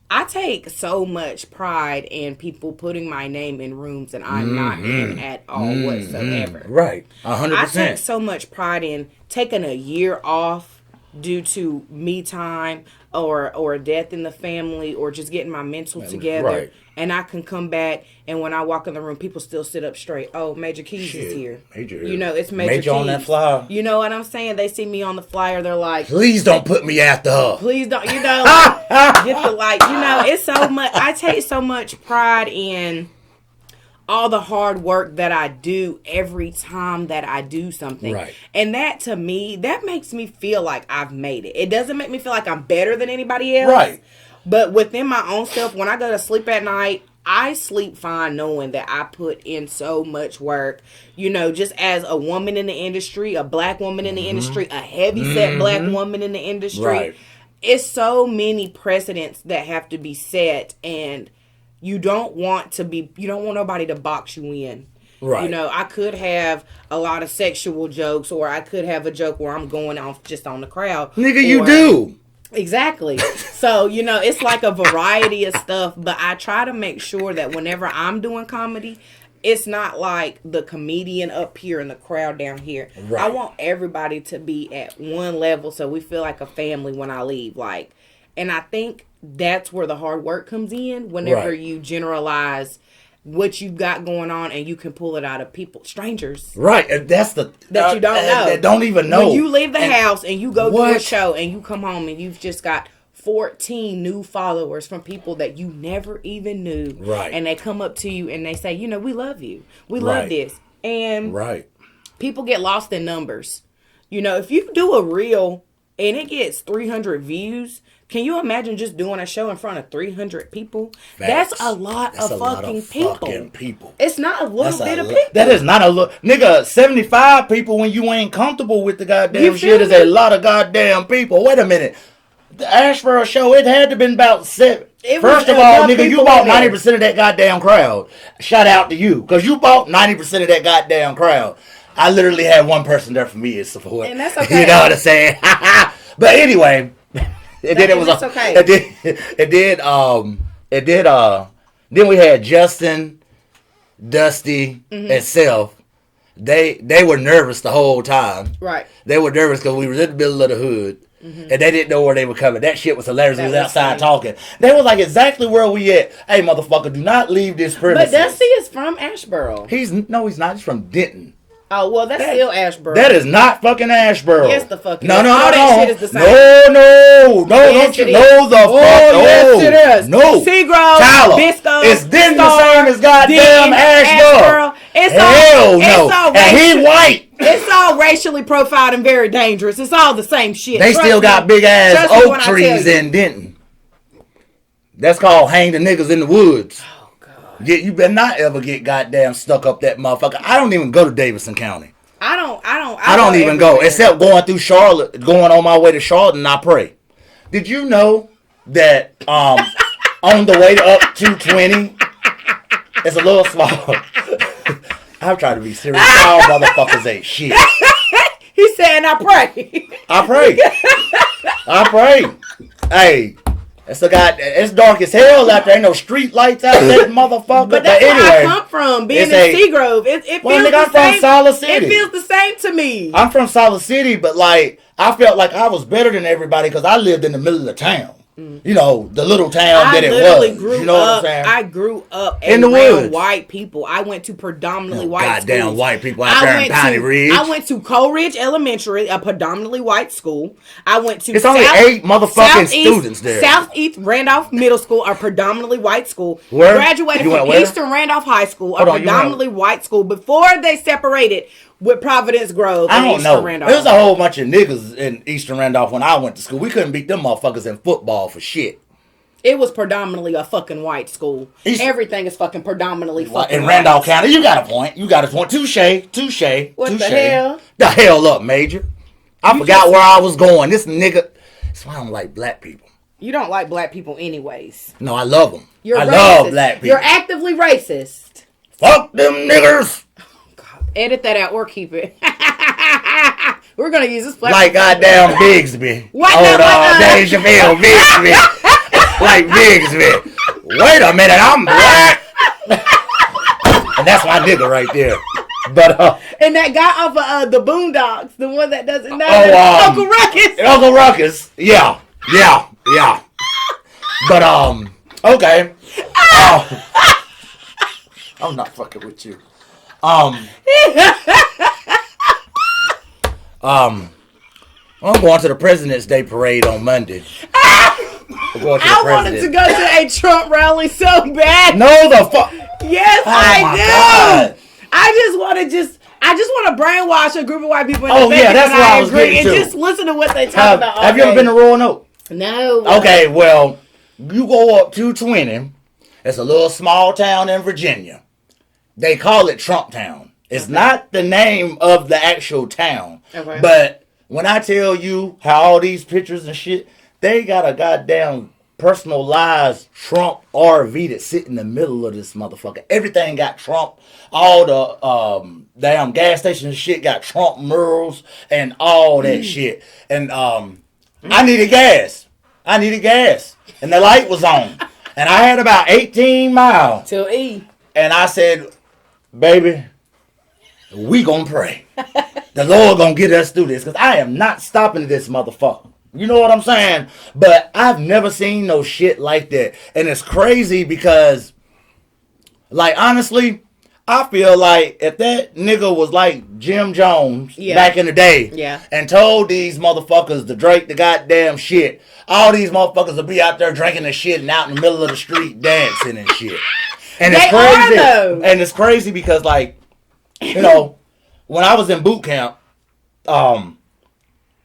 I take so much pride in people putting my name in rooms that I'm not in at all whatsoever. Right. 100%. I take so much pride in taking a year off due to me time, or a death in the family or just getting my mental together. Right. And I can come back, and when I walk in the room, people still sit up straight. Oh, Major Keys is here. Major, you know, it's Major Keys. on that flyer. You know what I'm saying? They see me on the flyer, they're like, please don't put me after her. please don't, you know, get the like, you know, it's so much. I take so much pride in all the hard work that I do every time that I do something. Right. And that, to me, that makes me feel like I've made it. It doesn't make me feel like I'm better than anybody else. Right. But within my own self, when I go to sleep at night, I sleep fine knowing that I put in so much work. You know, just as a woman in the industry, a black woman in the industry, a heavy-set black woman in the industry. Right. It's so many precedents that have to be set, and you don't want nobody to box you in. Right. You know, I could have a lot of sexual jokes, or I could have a joke where I'm going off just on the crowd. Nigga, you do. Exactly. So, you know, it's like a variety of stuff, but I try to make sure that whenever I'm doing comedy, it's not like the comedian up here and the crowd down here. Right. I want everybody to be at one level so we feel like a family when I leave. Like, and I think that's where the hard work comes in whenever Right. you generalize what you've got going on and you can pull it out of people, strangers. Right. And that's the... That you don't know. That don't even know. When you leave the house and you go to a What? show and you come home and you've just got 14 new followers from people that you never even knew. Right. And they come up to you and they say, you know, we love you. We Right. love this. And Right. people get lost in numbers. You know, if you do a reel and it gets 300 views, can you imagine just doing a show in front of 300 people? Facts. That's a lot That's of a lot fucking of people. fucking people. It's not a little bit of people. That is not a little... Nigga, 75 people when you ain't comfortable with the goddamn You shit feel is me? a lot of goddamn people. Wait a minute. The Asheboro show, it had to have been about 7. It was First of all, enough nigga, you people bought in there. 90% of that goddamn crowd. Shout out to you. Because you bought 90% of that goddamn crowd. I literally had one person there for me as support. And that's okay. You know what I'm saying? But anyway... Then we had Justin, Dusty, and Self. They were nervous the whole time. Right. They were nervous because we were in the middle of the hood. And they didn't know where they were coming. That shit was hilarious. That We was was outside funny. talking. They were like, exactly where we at. Hey, motherfucker, do not leave this premises. But Dusty is from Asheboro. He's not. He's from Denton. Oh, well, that's still Asheboro. That is not fucking Asheboro. Yes, the fuck it no, is. no, All no, that no. shit is the same. No, Yes, don't you it know is. the fuck? Oh, yes, it is. No. Seagrove, Tyler. Bisco, It's then the Star, same as goddamn Denton, Asheboro. It's Hell all, no. It's all And he white. It's all racially profiled and very dangerous. It's all the same shit. They Trust still me. got big ass Trust me oak when I tell trees you. in Denton. That's called hang the niggas in the woods. Oh, God. Yeah, you better not ever get goddamn stuck up that motherfucker. I don't even go to Davidson County. I I don't even go, everywhere. except going through Charlotte, going on my way to Charlotte, and I pray. Did you know that on the way up 220, it's a little small. I'm trying to be serious. Y'all motherfuckers ain't shit. He's saying I pray. I pray. I pray. Hey, it's dark as hell out there. Ain't no street lights out there, motherfucker. But that's anyway, where I come from, being in Seagrove. It feels Well, nigga, the I'm from same. Solid City. It feels the same to me. I'm from Solid City, but like I felt like I was better than everybody because I lived in the middle of the town. You know, the little town that it was. Grew You know what I'm up. saying? I grew up In the around woods. white people. I went to predominantly Oh, white goddamn schools. white people out there in Piney Ridge. I went to Coleridge Elementary, a predominantly white school. I went to It's only 8 motherfucking students there. Southeast Randolph Middle School, a predominantly white school. Where? Graduated You from went where? Eastern Randolph High School, Hold a on, you went- predominantly white school, before they separated with Providence Grove I and don't Eastern know. Randolph. There was a whole bunch of niggas in Eastern Randolph when I went to school. We couldn't beat them motherfuckers in football for shit. It was predominantly a fucking white school. East- Everything is fucking predominantly fucking In white. Randolph County, you got a point. You got a point. Touche. What touche. the hell? The hell up, Major. I forgot where I was going. This nigga. That's why I don't like black people. You don't like black people anyways. No, I love them. You're I racist. love black people. You're actively racist. Fuck them niggers. Edit that out or keep it. We're going to use this platform. Like goddamn Bigsby. What Old the- Dave Chappelle Bigsby. Like Bigsby. Wait a minute, I'm black. And that's my nigga right there. But And that guy off of the Boondocks, the one that doesn't know. Oh, Uncle Ruckus. Uncle Ruckus. Yeah. Yeah. But, okay. I'm not fucking with you. I'm going to the President's Day parade on Monday. I wanted to go to a Trump rally so bad. No, the fuck. Yes, I do. God. I just want to brainwash a group of white people. Oh yeah, that's what I was getting to. And just listen to what they talk about. Have you ever been to Roanoke? No. Okay, well, you go up 220. It's a little small town in Virginia. They call it Trump Town. It's not the name of the actual town. Okay. But when I tell you how all these pictures and shit, they got a goddamn personalized Trump RV that sit in the middle of this motherfucker. Everything got Trump. All the damn gas stations and shit got Trump murals and all that shit. And I needed gas. And the light was on. And I had about 18 miles. Till E. And I said, baby, we gonna pray. The Lord gonna get us through this. Because I am not stopping this motherfucker. You know what I'm saying? But I've never seen no shit like that. And it's crazy because, like, honestly, I feel like if that nigga was like Jim Jones back in the day and told these motherfuckers to drink the goddamn shit, all these motherfuckers would be out there drinking the shit and out in the middle of the street dancing and shit. And it's crazy. And it's crazy because, like, you know, when I was in boot camp,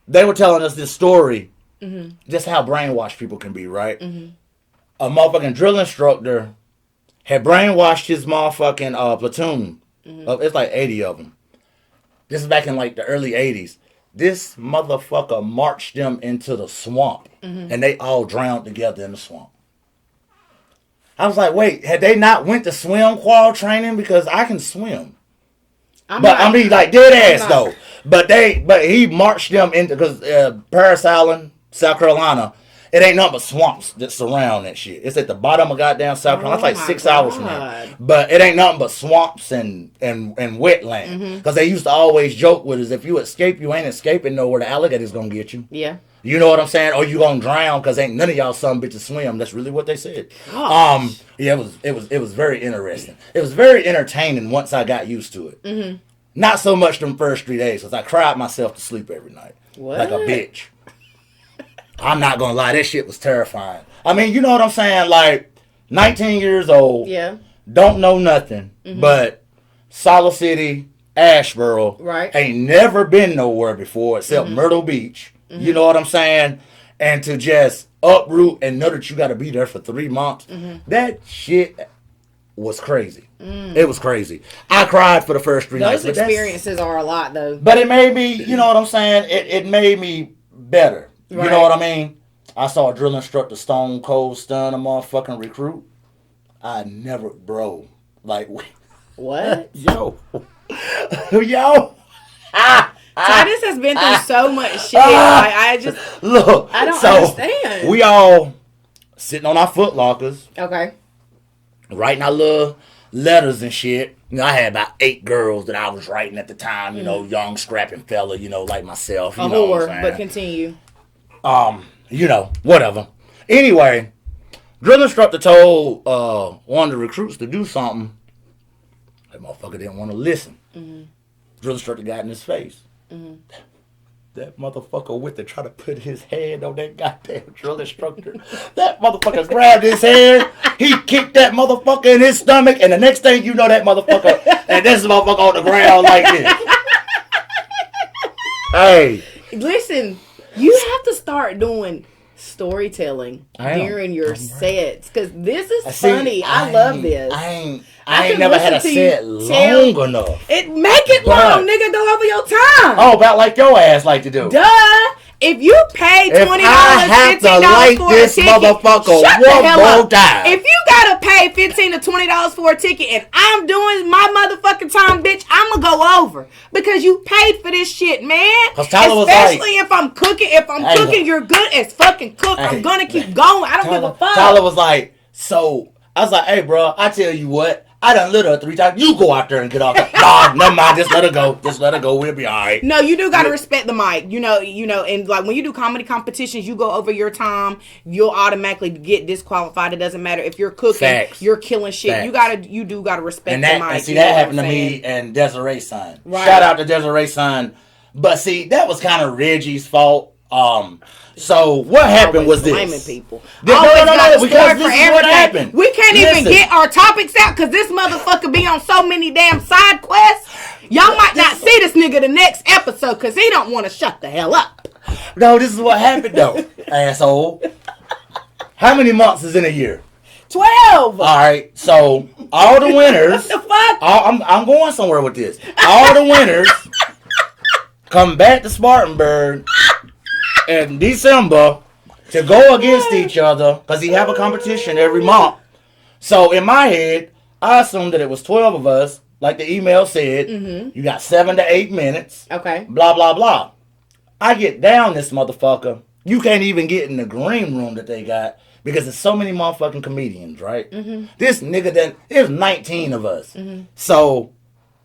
they were telling us this story, just how brainwashed people can be, right? A motherfucking drill instructor had brainwashed his motherfucking platoon. It's like 80 of them. This is back in like the early 80s. This motherfucker marched them into the swamp, and they all drowned together in the swamp. I was like, wait, had they not went to swim qual training? Because I can swim. I mean, like, dead ass, though. But he marched them into, because Paris Island, South Carolina, it ain't nothing but swamps that surround that shit. It's at the bottom of goddamn South Carolina. It's like 6 hours from there. But it ain't nothing but swamps and wetland. Because they used to always joke with us, if you escape, you ain't escaping nowhere. The alligator's going to get you. Yeah. You know what I'm saying? Or you going to drown because ain't none of y'all some bitches swim. That's really what they said. Oh. Yeah, it was very interesting. It was very entertaining once I got used to it. Not so much them first 3 days, because I cried myself to sleep every night. What? Like a bitch. I'm not going to lie. That shit was terrifying. I mean, you know what I'm saying? Like, 19 years old. Yeah. Don't know nothing. But Solid City, Asheboro. Right. Ain't never been nowhere before except Myrtle Beach. You know what I'm saying? And to just uproot and know that you got to be there for 3 months. That shit was crazy. It was crazy. I cried for the first 3 nights. Those experiences are a lot, though. But it made me, you know what I'm saying? It made me better. Right. You know what I mean? I saw a drill instructor stone cold stun a motherfucking recruit. I never, bro. Like, what? Yo. Titus has been through so much shit. Like, I just look. I don't understand. We all sitting on our foot lockers. Okay. Writing our little letters and shit. You know, I had about 8 girls that I was writing at the time. You know, young scrapping fella. You know, like myself. You know what I'm saying? But continue. You know, whatever. Anyway, drill instructor told one of the recruits to do something. That motherfucker didn't want to listen. Drill instructor got in his face. That motherfucker went to try to put his hand on that goddamn drill instructor. That motherfucker grabbed his hand. He kicked that motherfucker in his stomach, and the next thing you know, that motherfucker, and this motherfucker on the ground like this. Hey. Listen, you have to start doing storytelling during your sets, because this is funny. I love this. I ain't never had a set long enough. Make it long, nigga. Go over your time. Oh, about like your ass like to do. Duh. If you pay $20, $15 for a ticket, motherfucker shut the hell up. Time. If you gotta pay $15 to $20 for a ticket and I'm doing my motherfucking time, bitch, I'ma go over because you paid for this shit, man. Especially if I'm cooking. If I'm cooking, you're good as fucking cook. I'm gonna keep going. I don't give a fuck. Tyler was like, so I was like, hey, bro, I tell you what. I done lit her 3 times. You go out there and get off. Nah, never mind. Just let her go. Just let her go. We'll be all right. No, you do got to respect the mic. You know, and like when you do comedy competitions, you go over your time, you'll automatically get disqualified. It doesn't matter if you're cooking, Facts. you're killing shit. Facts. You do got to respect And the that, mic. and see, you know that what happened to I'm me saying? and Desiree's son. Right. Shout out to Desiree's son. But see, that was kind of Reggie's fault. So what happened was this. Blaming people. No, Always got a story because for this is everything. what happened. We can't even get our topics out because this motherfucker be on so many damn side quests. Y'all might not see this nigga the next episode because he don't want to shut the hell up. No, this is what happened though, asshole. How many months is in a year? 12. All right, so all the winners. The fuck? I'm going somewhere with this. All the winners come back to Spartanburg in December to go against each other because he have a competition every month. So in my head, I assumed that it was 12 of us, like the email said. Mm-hmm. You got 7 to 8 minutes. Okay. Blah blah blah. I get down this motherfucker. You can't even get in the green room that they got because there's so many motherfucking comedians, right? Mm-hmm. This nigga there's 19 of us. Mm-hmm. So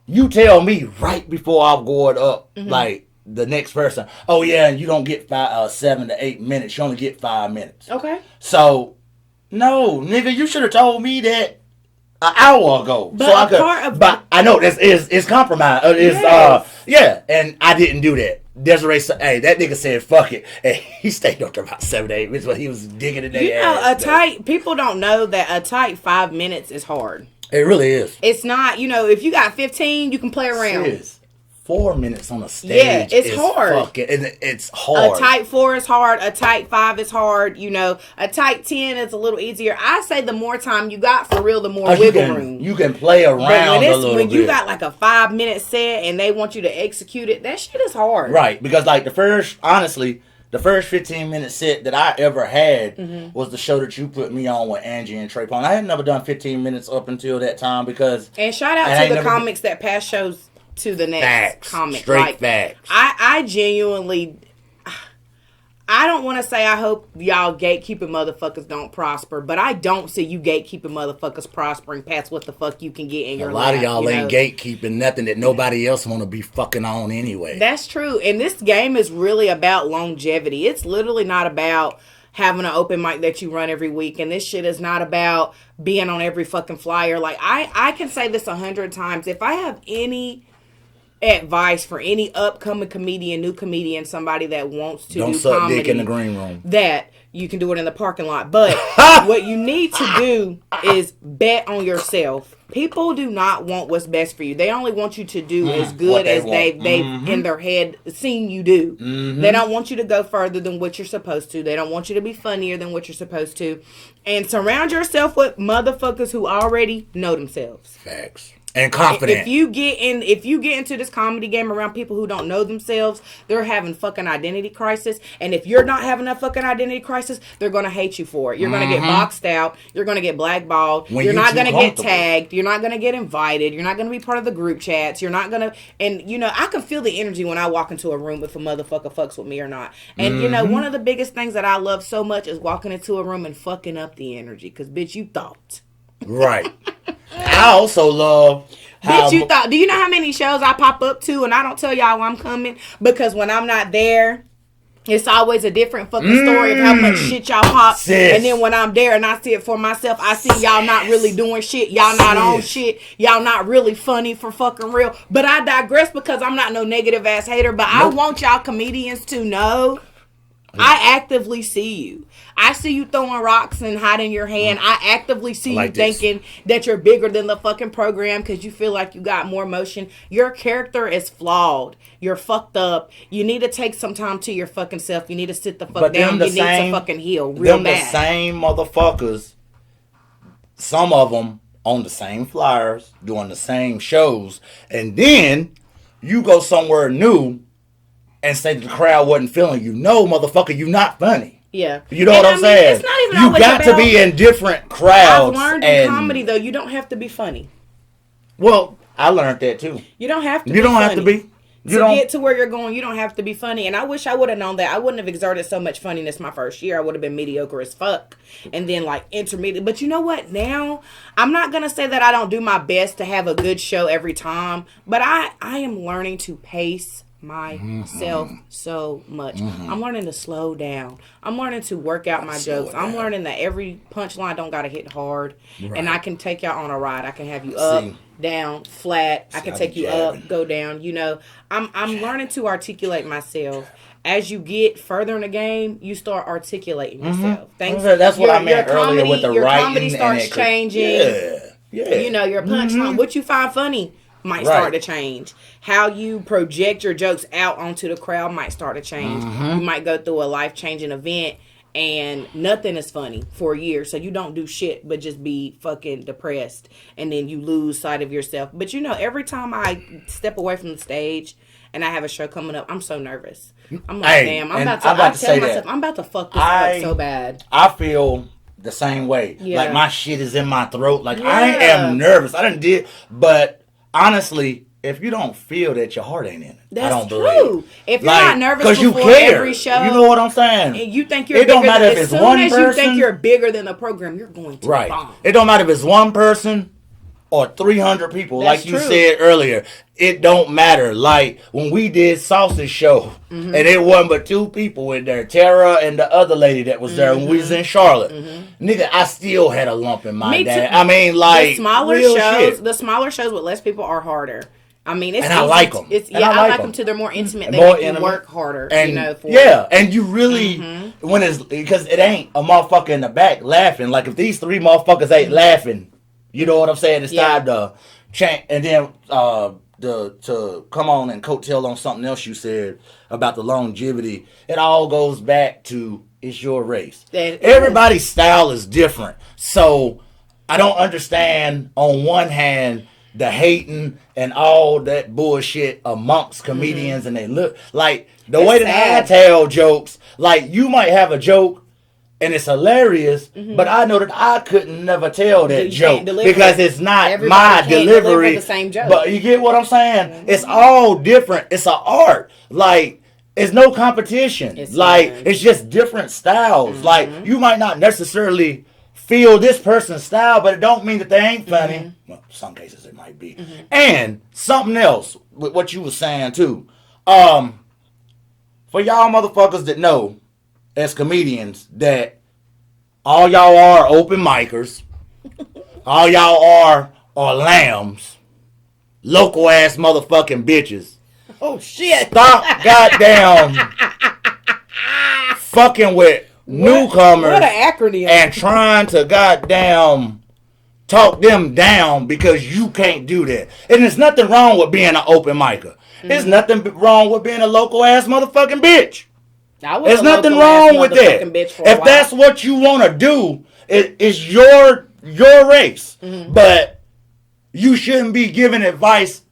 you tell me right before I'm going up, like the next person, oh yeah, you don't get 7 to 8 minutes. You only get 5 minutes. Okay. So no, nigga, you should have told me that an hour ago. But so I could. But I know this is compromise. Yeah, and I didn't do that. Desiree said, hey, that nigga said, fuck it. And he stayed up there about 7 to 8 minutes when he was digging in their ass. People don't know that a tight 5 minutes is hard. It really is. It's not, if you got 15, you can play around. It is. 4 minutes on a stage. Yeah, it's hard. It's hard. A tight 4 is hard. A tight 5 is hard. A tight 10 is a little easier. I say the more time you got, for real, the more wiggle room. You can play around a little bit. When you got like a 5-minute set and they want you to execute it, that shit is hard. Right, because like the first 15-minute set that I ever had was the show that you put me on with Angie and Tremayne. I had never done 15 minutes up until that time because... And shout out to the comics that pass shows to the next comic. Straight facts. I genuinely... I don't want to say I hope y'all gatekeeping motherfuckers don't prosper, but I don't see you gatekeeping motherfuckers prospering past what the fuck you can get in your life. A lot of y'all ain't gatekeeping nothing that nobody else want to be fucking on anyway. That's true. And this game is really about longevity. It's literally not about having an open mic that you run every week. And this shit is not about being on every fucking flyer. Like, I can say this 100 times. If I have any advice for any upcoming comedian, new comedian, somebody that wants to do comedy, dick in the green room, that you can do it in the parking lot. But what you need to do is bet on yourself. People do not want what's best for you. They only want you to do as good as they've in their head seen you do. They don't want you to go further than what you're supposed to. They don't want you to be funnier than what you're supposed to. And surround yourself with motherfuckers who already know themselves. Facts. And confident. If you get into this comedy game around people who don't know themselves, they're having fucking identity crisis. And if you're not having a fucking identity crisis, they're gonna hate you for it. You're gonna get boxed out. You're gonna get blackballed. You're not gonna get tagged. You're not gonna get invited. You're not gonna be part of the group chats. You're not gonna. And I can feel the energy when I walk into a room if a motherfucker fucks with me or not. And one of the biggest things that I love so much is walking into a room and fucking up the energy. Cause bitch, you thought. Right. I also love how... Bitch, you thought... Do you know how many shows I pop up to and I don't tell y'all I'm coming? Because when I'm not there, it's always a different fucking story of how much shit y'all pop. Sis. And then when I'm there and I see it for myself, I see y'all not really doing shit. Y'all not on shit. Y'all not really funny for fucking real. But I digress because I'm not no negative ass hater. But I want y'all comedians to know... I actively see you. I see you throwing rocks and hiding your hand. I actively see you thinking that you're bigger than the fucking program because you feel like you got more motion. Your character is flawed. You're fucked up. You need to take some time to your fucking self. You need to sit the fuck down. You need to fucking heal real bad. The same motherfuckers, some of them on the same flyers, doing the same shows, and then you go somewhere new and say that the crowd wasn't feeling you. No, motherfucker, you not funny. Yeah. You know what I'm saying? It's not even you got to be in different crowds. I've learned in comedy, though, you don't have to be funny. Well, I learned that, too. You don't have to be You don't funny. have to be. get to where you're going, you don't have to be funny. And I wish I would have known that. I wouldn't have exerted so much funniness my first year. I would have been mediocre as fuck. And then like intermediate. But you know what? Now, I'm not going to say that I don't do my best to have a good show every time. But I am learning to pace myself so much. I'm learning to slow down. I'm learning to work out my jokes. I'm learning that every punchline don't gotta hit hard, and I can take y'all on a ride. I can have you up, down, flat. I can take you up, go down. You know, I'm learning to articulate myself. As you get further in the game, you start articulating yourself. That's what I meant earlier with the your writing. Your comedy starts changing. You know, your punchline, what you find funny might start to change. How you project your jokes out onto the crowd might start to change. You might go through a life-changing event and nothing is funny for a year. So you don't do shit but just be fucking depressed. And then you lose sight of yourself. But you know, every time I step away from the stage and I have a show coming up, I'm so nervous. I'm like, damn, I'm about to fuck this up so bad. I feel the same way. Like my shit is in my throat. Like I am nervous. I done did, but honestly, if you don't feel that, your heart ain't in it. That's I don't true. believe. If you're not nervous you before care. every show, you know what I'm saying. And you think you're it don't bigger matter than, if it's as one soon as person. you think you're bigger than the program, you're going to bomb. It don't matter if it's one person or 300 people. That's like you true. said earlier, it don't matter. Like when we did Sauce's show, and it wasn't but 2 people in there, Tara and the other lady that was there when we was in Charlotte. Nigga, I still had a lump in my dad. I mean, like the smaller real shows. shit. The smaller shows with less people are harder. I mean, it's and I like them. I like them too. They're more intimate. They make you work harder. And, you know, and you really when it's because it ain't a motherfucker in the back laughing. Like if these 3 motherfuckers ain't laughing, you know what I'm saying? It's time to change. And then to come on and coattail on something else you said about the longevity. It all goes back to it's your race. Everybody's style is different, so I don't understand on one hand the hating and all that bullshit amongst comedians, and they look like the way that I tell jokes. Like you might have a joke and it's hilarious, but I know that I couldn't never tell that joke because it's not my delivery. The same joke. But you get what I'm saying? It's all different. It's an art. Like it's no competition. It's just different styles. Like you might not necessarily feel this person's style, but it don't mean that they ain't funny. Well, some cases it might be. And something else with what you were saying too. For y'all motherfuckers that know as comedians that all y'all are open micers, all y'all are lambs, local ass motherfucking bitches. Oh shit! Stop goddamn fucking with newcomers. What an acronym. And trying to goddamn talk them down because you can't do that. And there's nothing wrong with being an open micer. There's nothing wrong with being a local ass motherfucking bitch. There's nothing wrong with that. If that's what you want to do, it's your race. But you shouldn't be giving advice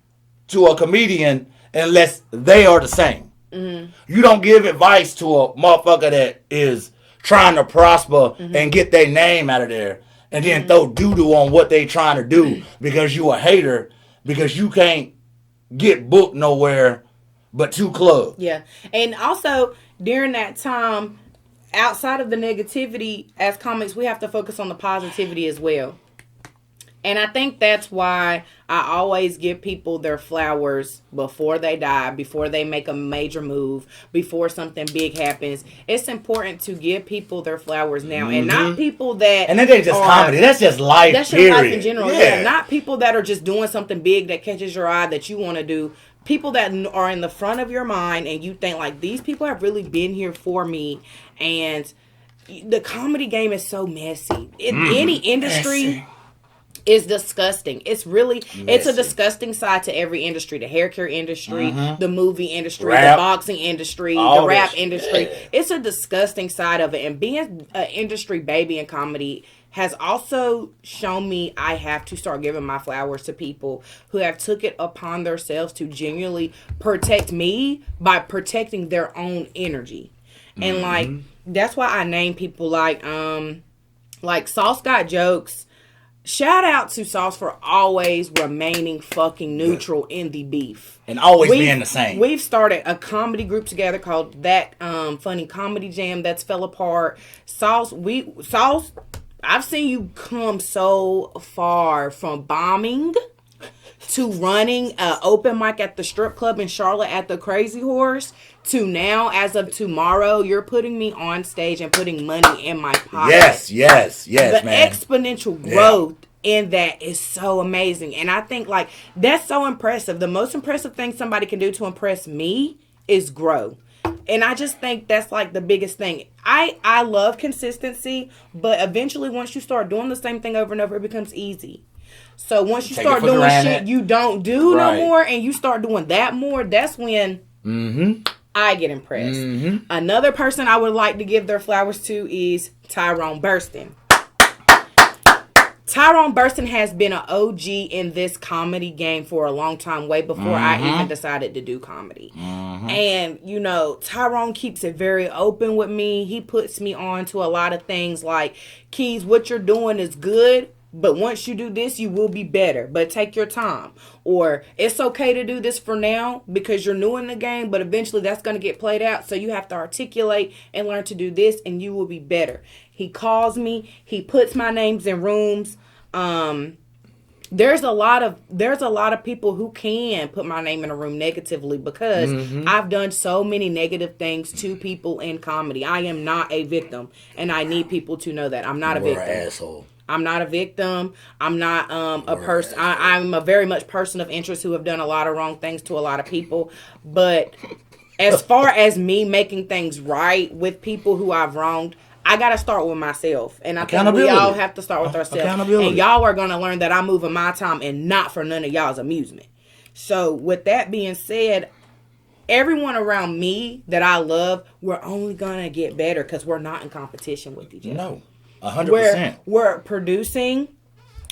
to a comedian unless they are the same. You don't give advice to a motherfucker that is trying to prosper and get their name out of there and then throw doo-doo on what they trying to do because you a hater, because you can't get booked nowhere but 2 clubs. Yeah. And also, during that time, outside of the negativity, as comics, we have to focus on the positivity as well. And I think that's why I always give people their flowers before they die, before they make a major move, before something big happens. It's important to give people their flowers now, and not people that... And that ain't just comedy. That's just life, That's just life in general. Yeah. Not people that are just doing something big that catches your eye that you want to do. People that are in the front of your mind and you think, like, these people have really been here for me. And the comedy game is so messy. In any industry... is disgusting. It's really it's a disgusting side to every industry. The hair care industry, the movie industry, the boxing industry, the rap industry. It's a disgusting side of it. And being an industry baby in comedy has also shown me I have to start giving my flowers to people who have took it upon themselves to genuinely protect me by protecting their own energy. And like that's why I name people like Sauce got jokes. shout out to Sauce for always remaining fucking neutral in the beef. And always being the same. We've started a comedy group together called That Funny Comedy Jam that's fell apart. Sauce, I've seen you come so far from bombing to running an open mic at the strip club in Charlotte at the Crazy Horse to now, as of tomorrow, you're putting me on stage and putting money in my pocket. Yes, the man. Exponential growth in that is so amazing. And I think, like, that's so impressive. The most impressive thing somebody can do to impress me is grow. And I just think that's, like, the biggest thing. I love consistency, but eventually once you start doing the same thing over and over, it becomes easy. So once you start doing shit you don't do no more and you start doing that more, that's when I get impressed. Another person I would like to give their flowers to is Tyrone Burston. Tyrone Burston has been an OG in this comedy game for a long time, way before I even decided to do comedy. And, you know, Tyrone keeps it very open with me. He puts me on to a lot of things like, Keys, what you're doing is good, but once you do this, you will be better. But take your time. Or it's okay to do this for now because you're new in the game, but eventually that's going to get played out. So you have to articulate and learn to do this and you will be better. He calls me. He puts my names in rooms. There's a lot of people who can put my name in a room negatively because I've done so many negative things to people in comedy. I am not a victim, and I need people to know that I'm not a victim. An asshole. I'm not a victim. I'm not a person. I'm a very much person of interest who have done a lot of wrong things to a lot of people. But as far as me making things right with people who I've wronged, I got to start with myself. And I think we all have to start with ourselves. And y'all are going to learn that I'm moving my time and not for none of y'all's amusement. So with that being said, everyone around me that I love, we're only going to get better because we're not in competition with each other. No. 100%. We're producing,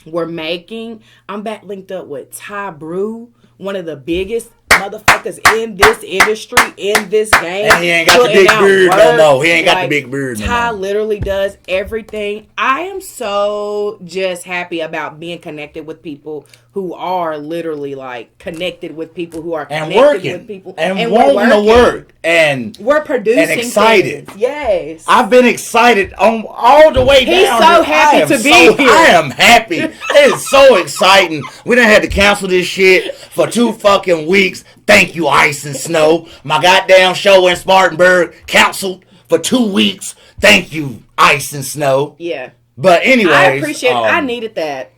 we're making. I'm back linked up with Ty Brew, one of the biggest motherfuckers in this industry, in this game. And he ain't got the big beard no more. He ain't got the big beard no more. Ty literally does everything. I am so just happy about being connected with people who are literally like connected with people who are connected and working with people and wanting to work and we're producing and excited. Things. Yes, I've been excited on all the way down. He's so happy to be here. I am happy. It is so exciting. We done had to cancel this shit for 2 fucking weeks. Thank you, Ice and Snow. My goddamn show in Spartanburg canceled for 2 weeks. Thank you, Ice and Snow. Yeah. But anyway, I appreciate it. I needed that.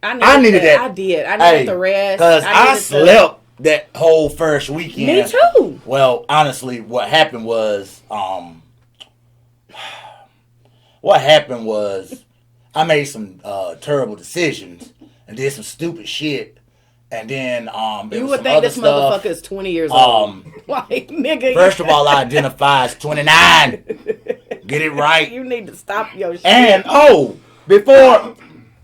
I needed that. I did. I needed the rest. Because I slept that whole first weekend. Me too. Well, honestly, what happened was I made some terrible decisions and did some stupid shit. And then you would think this motherfucker is 20 years old. Like, nigga. First of all, I identify as 29. Get it right. You need to stop your shit. And before,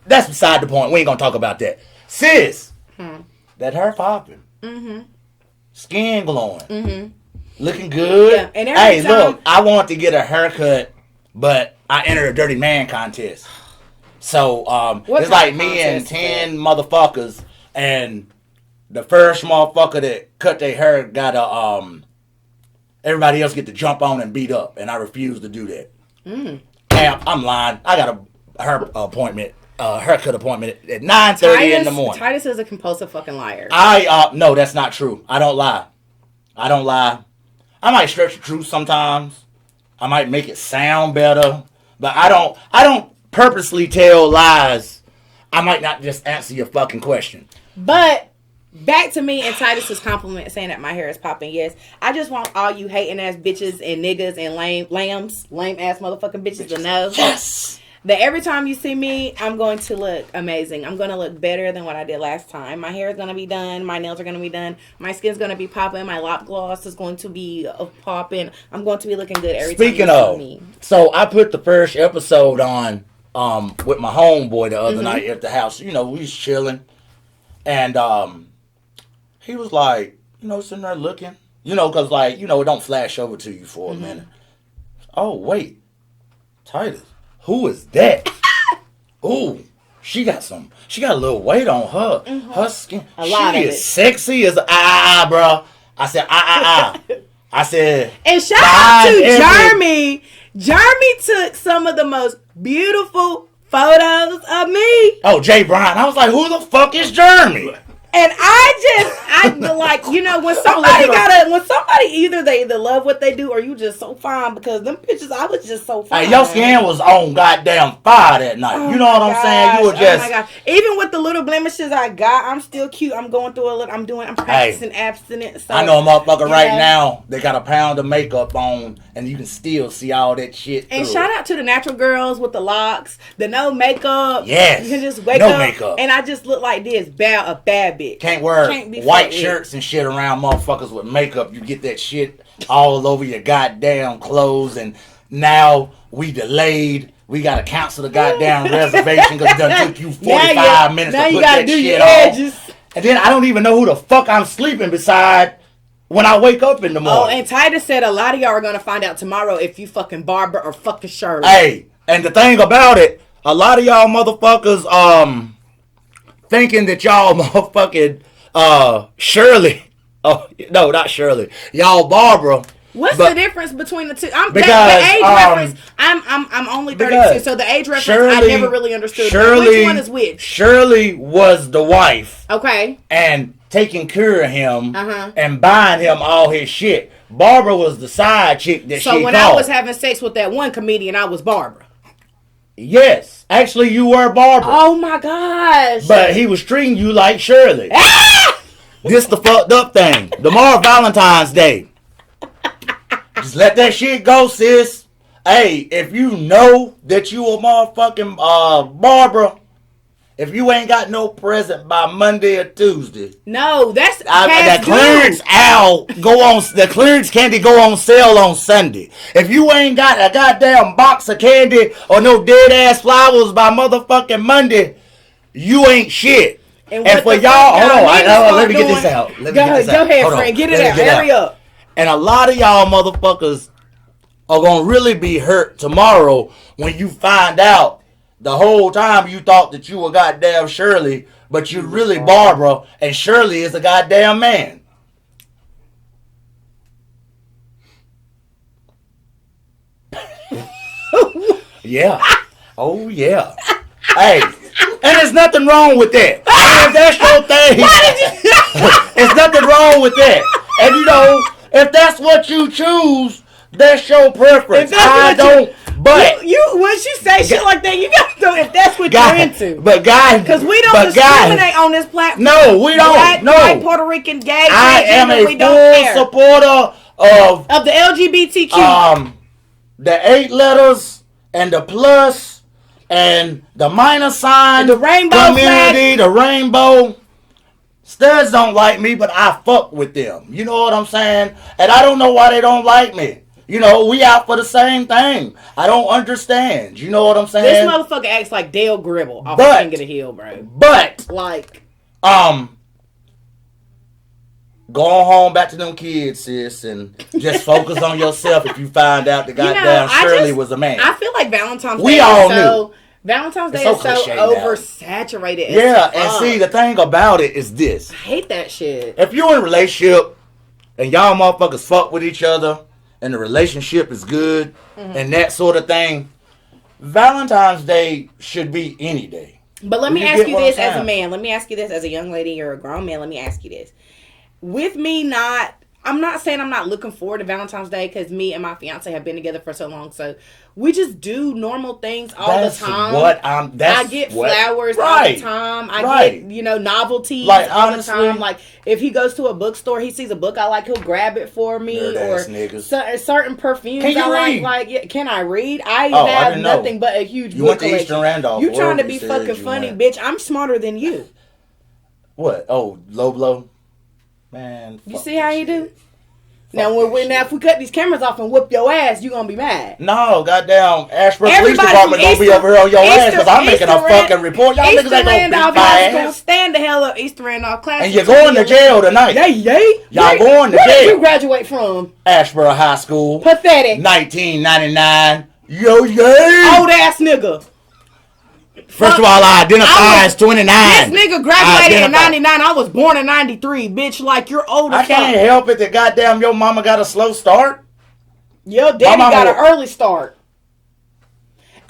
that's beside the point. We ain't gonna talk about that. Sis, that hair popping, skin glowing, looking good. Yeah. And every time, look, I want to get a haircut, but I entered a dirty man contest. So it's like me and 10 motherfuckers. And the first motherfucker that cut their hair got everybody else get to jump on and beat up, and I refuse to do that. I'm lying. I got a haircut appointment at 9:30 in the morning. Titus is a compulsive fucking liar. No, that's not true. I don't lie. I might stretch the truth sometimes. I might make it sound better, but I don't purposely tell lies. I might not just answer your fucking question. But back to me and Titus's compliment saying that my hair is popping. Yes, I just want all you hating ass bitches and niggas and lame ass motherfucking bitches to know. Yes. That every time you see me, I'm going to look amazing. I'm going to look better than what I did last time. My hair is going to be done. My nails are going to be done. My skin's going to be popping. My lip gloss is going to be popping. I'm going to be looking good every time you see me. So I put the first episode on with my homeboy the other night at the house. You know, we was chilling. And he was like, sitting there looking. Because, like, it don't flash over to you for a minute. Oh, wait. Titus, who is that? Ooh. She got a little weight on her. Mm-hmm. Her skin. A lot of She it. is sexy as bro. I said, I said. And shout out to Jeremy. Jeremy took some of the most beautiful photos of me. Oh, Jay Bryant. I was like, who the fuck is Jeremy? And I like, you know, when somebody either they love what they do or you just so fine, because them pictures, I was just so fine. Hey, your skin was on goddamn fire that night. Oh, you know what I'm saying? You were just. Oh my gosh. Even with the little blemishes I got, I'm still cute. I'm going through a little. I'm practicing abstinence. So, I know a motherfucker right now. They got a pound of makeup on, and you can still see all that shit. And shout out to the natural girls with the locks, the no makeup. Yes. You can just wake up. No makeup. And I just look like this, a bad bitch. Can't wear white shirts and shit around motherfuckers with makeup. You get that shit all over your goddamn clothes. And now we delayed. We got to cancel the goddamn reservation because it done took you 45 minutes to put that shit on. And then I don't even know who the fuck I'm sleeping beside when I wake up in the morning. Oh, and Titus said a lot of y'all are going to find out tomorrow if you fucking Barbara or fucking Shirley. Hey, and the thing about it, a lot of y'all motherfuckers thinking that y'all motherfucking Shirley. Oh no, not Shirley. Y'all Barbara. What's the difference between the two? The age reference. I'm only 32, so the age reference Shirley, I never really understood. Shirley, which one is which? Shirley was the wife. Okay. And taking care of him and buying him all his shit. Barbara was the side chick that she called. So when I was having sex with that one comedian, I was Barbara. Yes. Actually, you were Barbara. Oh, my gosh. But he was treating you like Shirley. This the fucked up thing. Tomorrow, Valentine's Day. Just let that shit go, sis. Hey, if you know that you a motherfucking Barbara, if you ain't got no present by Monday or Tuesday. No, that's the clearance the clearance candy go on sale on Sunday. If you ain't got a goddamn box of candy or no dead ass flowers by motherfucking Monday, you ain't shit. And for y'all, hold on, let me get this out. Go ahead, friend, get it out. Hurry up. And a lot of y'all motherfuckers are gonna really be hurt tomorrow when you find out the whole time you thought that you were goddamn Shirley, but you're really Barbara, and Shirley is a goddamn man. Yeah. Oh, yeah. Hey, and there's nothing wrong with that. If that's your thing, there's nothing wrong with that. And you know, if that's what you choose, that's your preference. But you once you say shit like that, you got to know if that's what you're into. But guys, because we don't discriminate on this platform. No, we don't. White, Puerto Rican, gay. I am a full supporter of the LGBTQ. The 8 letters and the plus and the minus sign, and the rainbow community, the rainbow. Studs don't like me, but I fuck with them. You know what I'm saying? And I don't know why they don't like me. You know, we out for the same thing. I don't understand. You know what I'm saying? This motherfucker acts like Dale Gribble off the King of the Hill, bro. But like, go home back to them kids, sis, and just focus on yourself. If you find out the goddamn Shirley was a man, I feel like Valentine's Day. We all knew. Valentine's Day is so oversaturated. Yeah, and see, the thing about it is this. I hate that shit. If you're in a relationship and y'all motherfuckers fuck with each other and the relationship is good and that sort of thing, Valentine's Day should be any day. But let me ask you this as a man. Let me ask you this as a young lady or a grown man. Let me ask you this. With me I'm not saying I'm not looking forward to Valentine's Day because me and my fiance have been together for so long. So we just do normal things all the time. I get flowers all the time. I get, novelties all the time. Like if he goes to a bookstore, he sees a book I like, he'll grab it for me. Or certain perfumes can you read? Can I read? I have nothing but a huge book collection. Eastern Randolph. You trying to be fucking funny, bitch. I'm smarter than you. What? Oh, low blow? Man, you see how you do? Now if we cut these cameras off and whoop your ass, you gonna be mad. No, goddamn, Asheboro Police Department gonna be over here on your ass because I'm making a fucking report. Y'all niggas ain't gonna beat my ass. Stand the hell up, Eastern Randolph class. And you're going to jail tonight. Y'all going to jail. Where did you graduate from? Asheboro High School. Pathetic. 1999. Yo, yay. Old ass nigga. First of all, I identify as 29. This nigga graduated in 99. I was born in 93, bitch. Like, you're old as I can't fuck. help it that goddamn your mama got a slow start. Your daddy got an early start.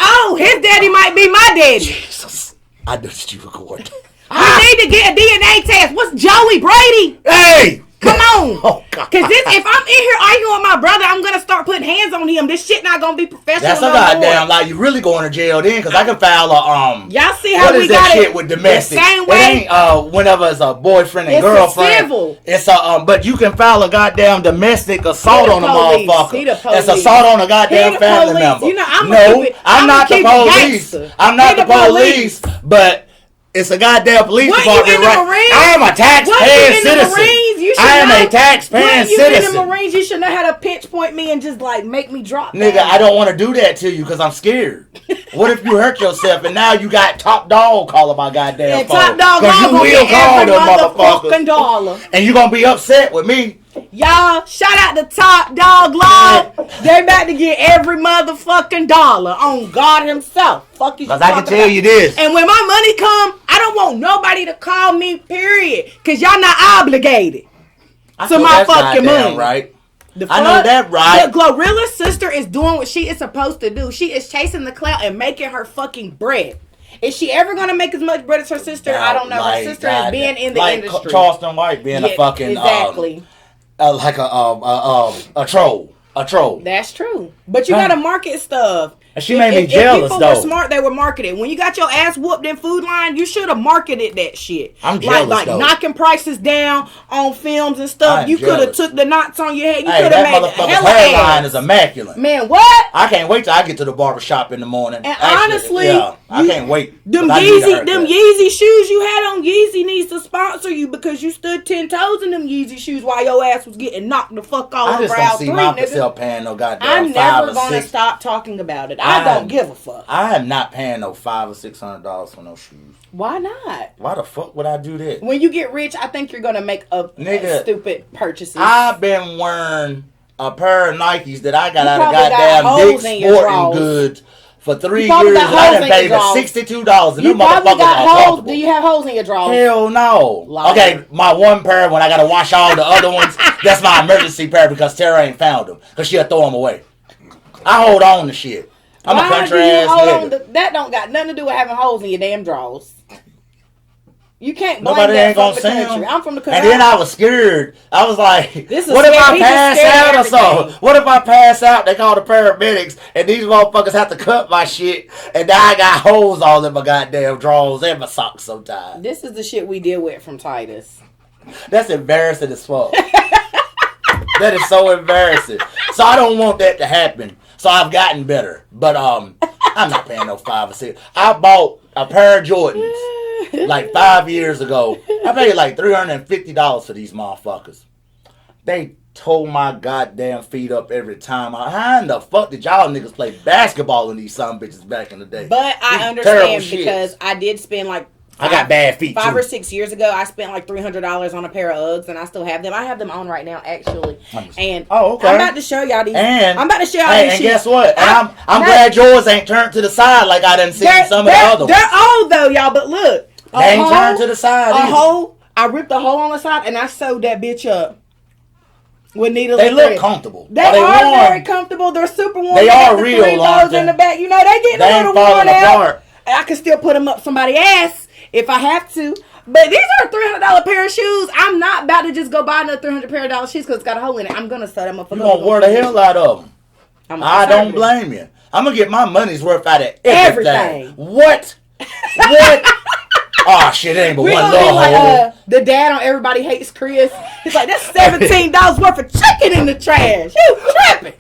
Oh, his daddy might be my daddy. Jesus. I knew that you were going. We need to get a DNA test. What's Joey Brady? Hey! Come on. Oh, God. Because if I'm in here arguing with my brother, I'm going to start putting hands on him. This shit not going to be professional. That's a goddamn lie. You really going to jail then? Because I can file a, y'all see how what we is got that it shit with domestic? the same It way? ain't, whenever it's a boyfriend and It's a girlfriend. civil. It's a, but you can file a goddamn domestic assault on a police. motherfucker. He the police. It's assault on a He goddamn the family police. member. You know, I'm not the police. gangster. I'm not He the police, but it's a goddamn police What, department, you in the right? Marines? I am a taxpaying citizen. I am a taxpaying You citizen. in the Marines, you should know how to pinch point me and just like make me drop. Nigga, down. I don't want to do that to you because I'm scared. What if you hurt yourself and now you got top dog calling my goddamn And phone? top dog Because you gonna will get call every them motherfucking motherfuckers. dollar. And you going to be upset with me. Y'all, shout out to Top Dog Law. They about to get every motherfucking dollar on God himself. Fuck you. Because I can tell you this. And when my money come, I don't want nobody to call me, period. Because y'all not obligated to my fucking money. Right. The I know that right. The Glorilla's sister is doing what she is supposed to do. She is chasing the clout and making her fucking bread. Is she ever gonna make as much bread as her sister? I don't know. Her sister has been in the industry. Charleston White being a fucking exactly. Like a troll. A troll. That's true. But you gotta market stuff. And she made me jealous, if people though. were smart, they would market it. When you got your ass whooped in Food Line, you should have marketed that shit. I'm jealous, like though. knocking prices down on films and stuff. I'm You could have jealous. took the knots on your head. You Hey, could have that made motherfucker's hella hairline ass. is immaculate. Man, what? I can't wait till I get to the barbershop in the morning. And honestly, I can't wait. Them 'Cause I need a Yeezy haircut. shoes you had on, Yeezy needs to sponsor you because you stood 10 toes in them Yeezy shoes while your ass was getting knocked the fuck all I over just Route don't see 3, myself nigga. paying no goddamn I'm $5 never or gonna $6. stop talking about it. I don't give a fuck. I am not paying no $500 or $600 for no shoes. Why not? Why the fuck would I do that? When you get rich, I think you're gonna make a stupid purchases. I've been wearing a pair of Nikes that I got You out of probably got goddamn holes Dick's in your Sporting drawers. Goods for 3 You probably years. got I holes done in paid your for drawers. $62, and You them probably motherfuckers got are holes. comfortable. Do you have holes in your drawers? Hell no. Liar. Okay, my one pair when I gotta wash all the other ones, that's my emergency pair because Tara ain't found them because she'll throw them away. I hold on to shit. I'm a country ass nigga. That don't got nothing to do with having holes in your damn drawers. You can't blame Nobody that ain't from gonna the see country. them. I'm from the country. And then I was scared. I was like, This is what if scared. I He just pass scared out of or something? everything. What if I pass out? They call the paramedics, and these motherfuckers have to cut my shit, and now I got holes all in my goddamn drawers and my socks sometimes. This is the shit we deal with from Titus. That's embarrassing as fuck. That is so embarrassing. So I don't want that to happen. So I've gotten better. But I'm not paying no $5 or $6. I bought a pair of Jordans like 5 years ago. I paid like $350 for these motherfuckers. They tore my goddamn feet up every time. How in the fuck did y'all niggas play basketball in these son bitches back in the day? But I These understand terrible because shits. I did spend like I got bad feet 5 too. or 6 years ago, I spent like $300 on a pair of Uggs, and I still have them. I have them on right now, actually. And okay. I'm about to show y'all these. And I'm about to show y'all hey, these. and shoes. guess what? And I'm glad yours ain't turned to the side like I done seen some of the other ones. They're old though, y'all. But look, They ain't turned to the side A either. hole. I ripped a hole on the side, and I sewed that bitch up with needles. They and look thread. comfortable. They Are are warm? very comfortable. They're super warm. They got are the real, three bows Longton. in the back. You know they getting They a ain't little worn falling out. apart. And I can still put them up somebody's ass if I have to. But these are $300 pair of shoes. I'm not about to just go buy another $300 pair of shoes because it's got a hole in it. I'm gonna set them up. You gonna wear the hell out of them. I don't conservative. blame you. I'm gonna get my money's worth out of everything. Everything. What? What? Oh shit, it ain't but We one gonna be little hole. like the dad on Everybody Hates Chris. He's like, that's $17 worth of chicken in the trash. You tripping?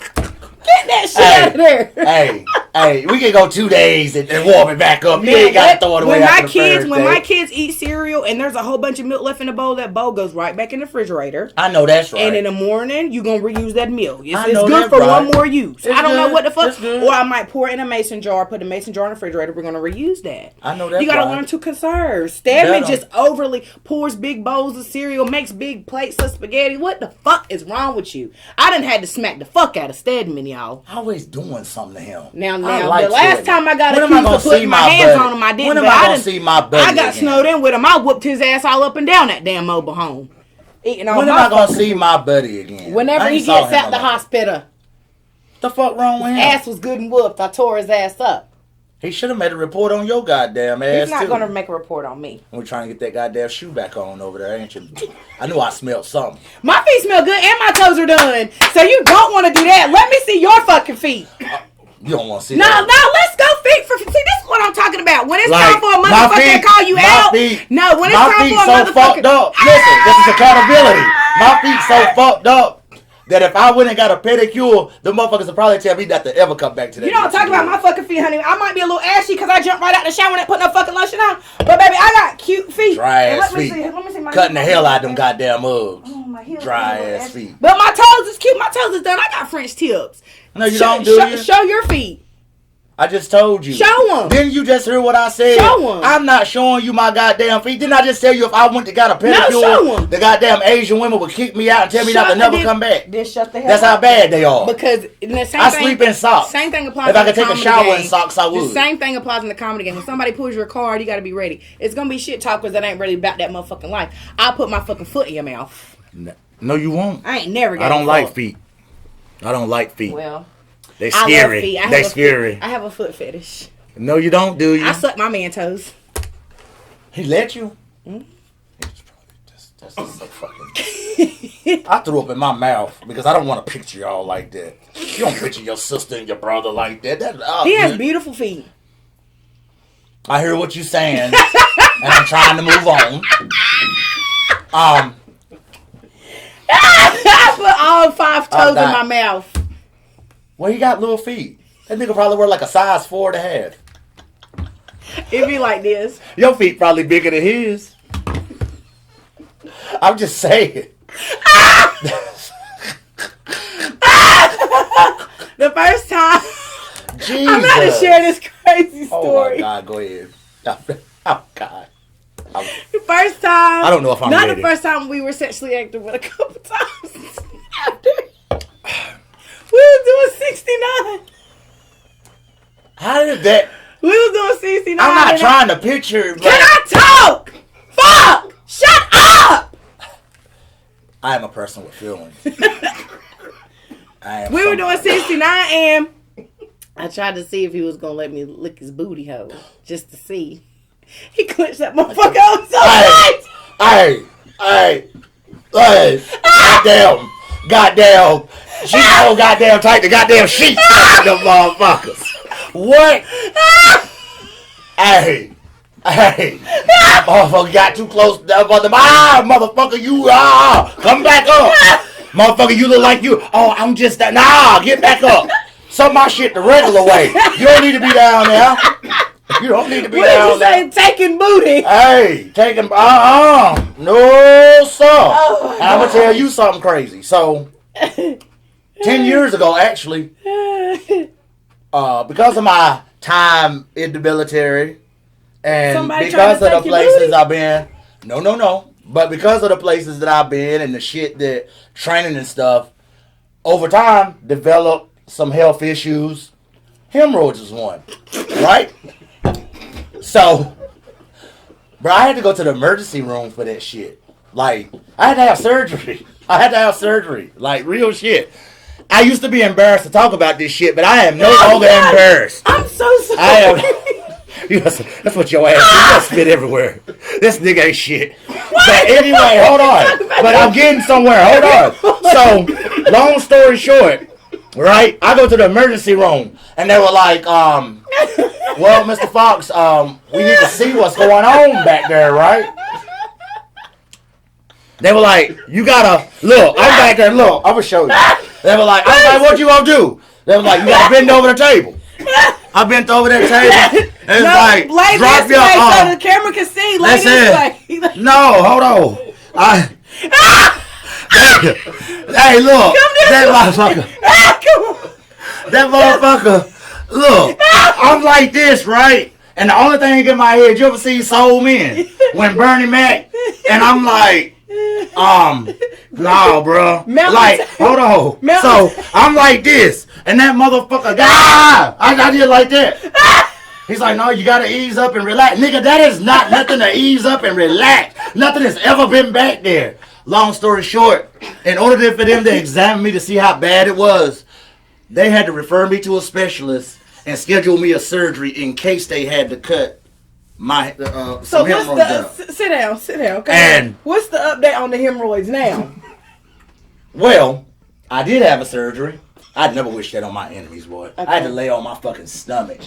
Get that shit out of there. Hey, we can go 2 days and warm it back up. You ain't got to throw it away after the first When day. my kids eat cereal and there's a whole bunch of milk left in the bowl, that bowl goes right back in the refrigerator. I know that's right. And in the morning, you're going to reuse that milk. It's know good that's for right. one more use. It's I don't know good. what the fuck. It's good. Or I might pour it in a mason jar, put the mason jar in the refrigerator. We're going to reuse that. I know that's You got to right. learn to conserve. Stedman That just overly pours big bowls of cereal, makes big plates of spaghetti. What the fuck is wrong with you? I done had to smack the fuck out of Stedman, y'all. Always doing something to him. Now now. like The last time I got When am I accused gonna of putting see my my hands buddy? on him, I didn't. When am but I gonna didn't- see my buddy I got again? snowed in with him. I whooped his ass all up and down that damn mobile home. Eating all When am my I gonna fucking see food. my buddy again? Whenever I he ain't saw gets him out the no more. hospital. The fuck wrong with him? Ass was good and whooped. I tore his ass up. He should have made a report on your goddamn ass He's not too. going to make a report on me. We're trying to get that goddamn shoe back on over there, ain't you? I knew I smelled something. My feet smell good and my toes are done. So you don't want to do that. Let me see your fucking feet. You don't want to see No, that. let's go feet for. See, this is what I'm talking about. When it's Like, time for a my motherfucker feet- to call you my out. feet- No, when it's My time feet for a so motherfucker. fucked up. Listen, this is accountability. My feet so fucked up that if I went and got a pedicure, the motherfuckers would probably tell me not to ever come back to that. You don't talk about my fucking feet, honey. I might be a little ashy because I jumped right out the shower and didn't put no fucking lotion on. But baby, I got cute feet. Dry And ass let me feet. see, let me see my Cutting the heel. hell out of them goddamn Uggs. Oh, my heels Dry are a little ass ashy. feet. But my toes is cute. My toes is done. I got French tips. No, you don't, do you? Show your feet. I just told you. Show 'em. Didn't you just hear what I said? Show 'em. I'm not showing you my goddamn feet. Didn't I just tell you if I went to got a pedicure, show 'em. the goddamn Asian women would kick me out and tell me not to never come back? Then shut the hell That's up. how bad they are. Because the same I thing, sleep in socks. Same thing applies. If I in could the take a comedy shower game. in socks, I would. The same thing applies in the comedy game. When somebody pulls your card, you got to be ready. It's gonna be shit talk because that ain't really about that motherfucking life. I'll put my fucking foot in your mouth. No, you won't. I ain't never. I don't like feet. I don't like feet. Well, They I love scary. feet. They scary. I have a foot fetish. No, you don't, do you? I suck my man toes. He let you? That's just so fucking... I threw up in my mouth because I don't want to picture y'all like that. You don't picture your sister and your brother like that. He has beautiful feet. I hear what you're saying, and I'm trying to move on. I put all 5 toes in that- my mouth. Well, he got little feet. That nigga probably wear like a size 4.5. It be like this. Your feet probably bigger than his. I'm just saying. The first time. Jesus. I'm about to share this crazy Oh story. my God, go ahead. Oh God. The first time. I don't know if I'm not ready. the first time we were sexually active, but a couple times after. We was doing 69. How did that? We was doing 69. I'm not and trying to picture. But Can I talk? Fuck! Shut up! I am a person with feelings. I am. We were doing somebody. 69 and I tried to see if he was gonna let me lick his booty hole. Just to see. He clenched that motherfucker up so much! Hey! Goddamn! She so goddamn tight. The goddamn sheets on them motherfuckers. What? Hey! Motherfucker got too close to that motherfucker, you come back up. Motherfucker, you look like you. Oh, I'm just that. Nah, get back up. Suck my shit the regular way. You don't need to be down there. You don't need to be What did down you there. say? Taking booty. Hey, taking no sir. Oh, And I'm gonna tell you something crazy. So 10 years ago, actually, because of my time in the military and Somebody tried because to of the take your places booty? I've been, no, but because of the places that I've been and the shit that training and stuff, over time developed some health issues. Hemorrhoids is one, right? So, bro, I had to go to the emergency room for that shit. Like, I had to have surgery. Like, real shit. I used to be embarrassed to talk about this shit, but I am no longer embarrassed. I'm so sorry. I am. That's what your ass do. You gotta spit everywhere. This nigga ain't shit. But anyway, hold on. But I'm getting somewhere. Hold on. So, long story short, right? I go to the emergency room, and they were like, well, Mr. Foxx, we need to see what's going on back there, right? They were like, you gotta, look, I'm back there, look, I'm gonna show you. They were like, I was like, what you gonna do? They were like, you gotta bend over the table. I bent over that table, and it's like, lay drop this your way so arm. the camera can see. Lay Listen. this way. No, hold on. Hey, look, that motherfucker. That motherfucker, look, I'm like this, right? And the only thing in my head, you ever see Soul Men? When Bernie Mac, and I'm like, nah, bro. Mountain Like, Time. hold on. Mountain So, I'm like this. And that motherfucker, I did like that. He's like, no, you gotta ease up and relax. Nigga, that is not nothing to ease up and relax. Nothing has ever been back there. Long story short, in order for them to examine me to see how bad it was, they had to refer me to a specialist and schedule me a surgery in case they had to cut my some hemorrhoids out. Sit down. And what's the update on the hemorrhoids now? Well, I did have a surgery. I'd never wish that on my enemies, boy. Okay. I had to lay on my fucking stomach.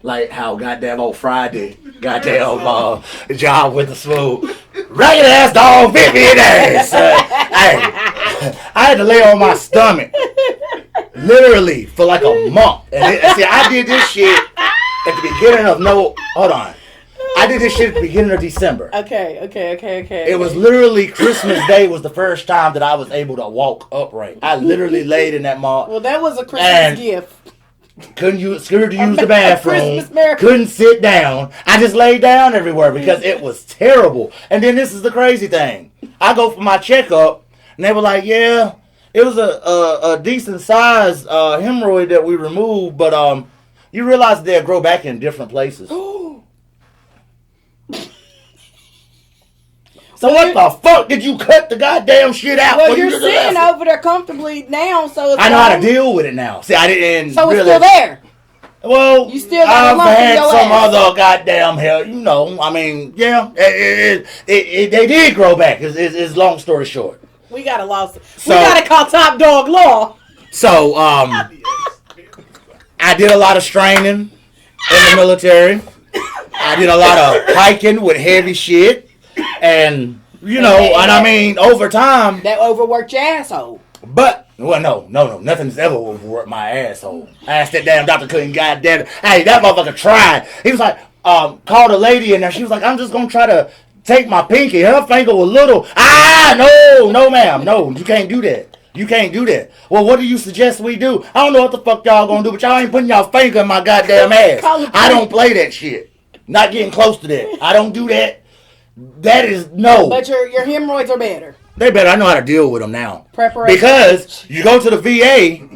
Like how goddamn old Friday, goddamn job with the smooth. Ragged ass dog bit me in the ass. Hey, I had to lay on my stomach. Literally for like a month. And see, I did this shit at the beginning of I did this shit at the beginning of December. Okay. It was literally Christmas Day was the first time that I was able to walk upright. I literally laid in that mall. Well, that was a Christmas gift. Couldn't use the bathroom. Couldn't sit down. I just laid down everywhere because it was terrible. And then this is the crazy thing. I go for my checkup, and they were like, "Yeah, it was a decent size hemorrhoid that we removed, but you realize they'll grow back in different places." So what the fuck did you cut the goddamn shit out? Well, you're sitting over there comfortably now, so it's I know how to deal with it now. See, I didn't. So really, it's still there. Well, you still got a lump in had your some ass. other goddamn hell. You know, I mean, yeah, they did grow back. It's long story short. We got a lawsuit. We got to call Top Dog Law. So, I did a lot of straining in the military. I did a lot of hiking with heavy shit. And, you know, and I mean, over time. That overworked your asshole. But, well, no. Nothing's ever overworked my asshole. I asked that damn doctor, couldn't goddamn it. Hey, that motherfucker tried. He was like, called a lady in there. She was like, I'm just going to try to take my pinky. Her finger was little. No, ma'am. No, you can't do that. You can't do that. Well, what do you suggest we do? I don't know what the fuck y'all gonna do, but y'all ain't putting y'all finger in my goddamn ass. I don't play that shit. Not getting close to that. I don't do that. That is no. But your hemorrhoids are better. They better. I know how to deal with them now. Preparation. Because you go to the VA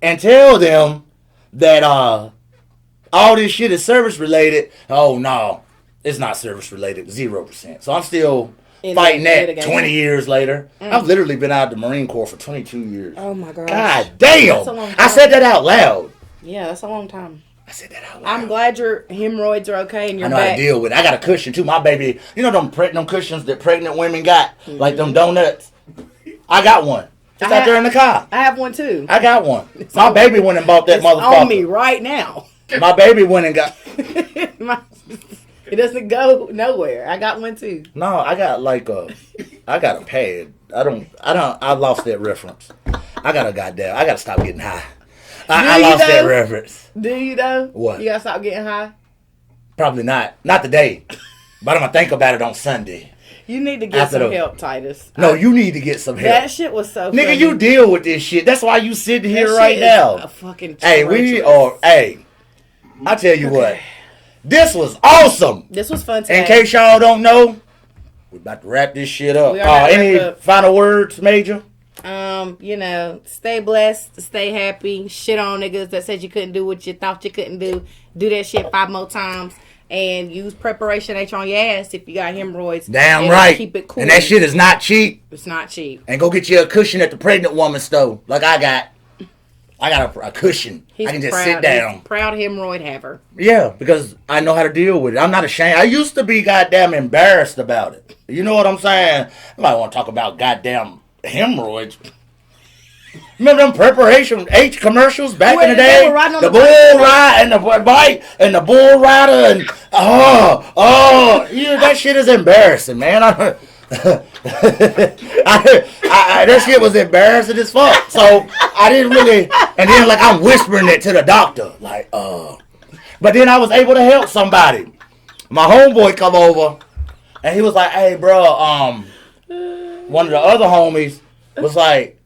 and tell them that all this shit is service related. Oh no, it's not service related. 0%. So I'm still fighting that 20 years later. I've literally been out of the Marine Corps for 22 years. Oh my gosh. God damn. I said that out loud. Yeah, that's a long time. I said that out loud. I'm glad your hemorrhoids are okay and you're back. I know how to deal with it. I got a cushion too. My baby, you know them cushions that pregnant women got? Like them donuts? I got one. It's out there in the car. I have one too. I got one. My baby went and bought that motherfucker. On me right now. My baby went and got... It doesn't go nowhere. I got one too. No, I got I got a pad. I lost that reference. I gotta stop getting high. I lost that reference. Do you though? What? You gotta stop getting high? Probably not. Not today. But I'm gonna think about it on Sunday. You need to get some help, Titus. No, you need to get some help. That shit was so funny. Nigga, you deal with this shit. That's why you sitting here right now. A fucking I tell you what. This was awesome. This was fun. In case y'all don't know, we're about to wrap this shit up. Any final words, Major? You know, stay blessed, stay happy. Shit on niggas that said you couldn't do what you thought you couldn't do. Do that shit 5 more times. And use Preparation H on your ass if you got hemorrhoids. Damn right. Keep it cool. And that shit is not cheap. It's not cheap. And go get you a cushion at the pregnant woman store. Like I got a cushion. I can just sit down. Proud hemorrhoid haver. Yeah, because I know how to deal with it. I'm not ashamed. I used to be goddamn embarrassed about it. You know what I'm saying? I might want to talk about goddamn hemorrhoids. Remember them Preparation H commercials back in the day? The bull ride and the bike and the bull rider and that shit is embarrassing, man. That shit was embarrassing as fuck. So I didn't really, and then like I'm whispering it to the doctor, like but then I was able to help somebody. My homeboy come over and he was like, "Hey, bro, one of the other homies was like,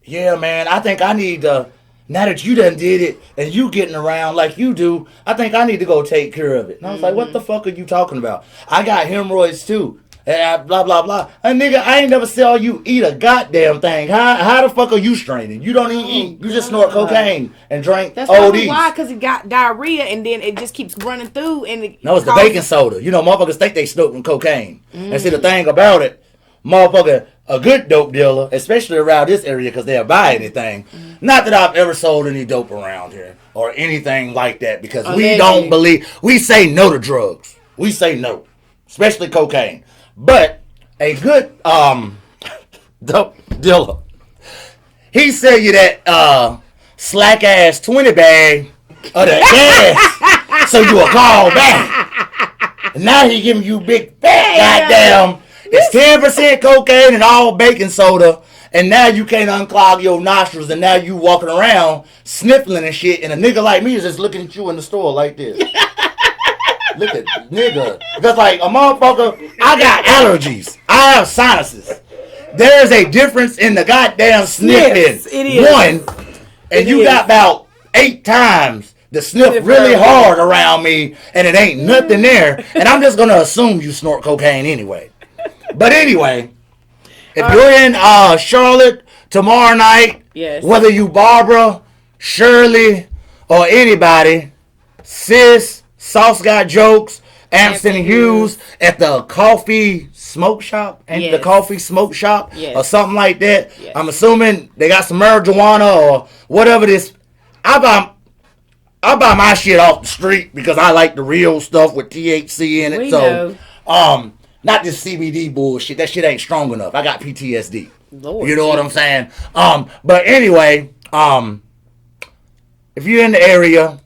yeah, man, I think I need to, now that you done did it and you getting around like you do, I think I need to go take care of it." And I was like, what the fuck are you talking about? I got hemorrhoids too. blah, blah, blah. Nigga, I ain't never saw you eat a goddamn thing. How the fuck are you straining? You don't even eat. You just snort cocaine and drink That's ODs. probably why, because he got diarrhea and then it just keeps running through. And No, it's the baking soda. You know, motherfuckers think they snorting cocaine. And see, the thing about it, motherfucker, a good dope dealer, especially around this area, because they'll buy anything. Not that I've ever sold any dope around here or anything like that, because we don't believe. We say no to drugs. We say no, especially cocaine. But a good dope dealer, he sell you that slack ass 20 bag of that gas, so you will call back. And now he giving you big fat goddamn. It's 10% cocaine and all baking soda, and now you can't unclog your nostrils, and now you walking around sniffling and shit, and a nigga like me is just looking at you in the store like this. Look at nigga. Because like a motherfucker, I got allergies. I have sinuses. There's a difference in the goddamn sniffing. Yes, it is. One, and you got about 8 times to sniff really hard around me, and it ain't nothing there, and I'm just gonna assume you snort cocaine anyway. But anyway, if you're in Charlotte tomorrow night, yes, whether you Barbara, Shirley, or anybody, Sis, Sauce Got Jokes, Anthony Hughes at the Coffee Smoke Shop, and the Coffee Smoke Shop, or something like that. Yes. I'm assuming they got some marijuana or whatever this. I buy my shit off the street because I like the real stuff with THC in it. We know. Not this CBD bullshit. That shit ain't strong enough. I got PTSD. Lord, you know what I'm saying? But anyway, if you're in the area,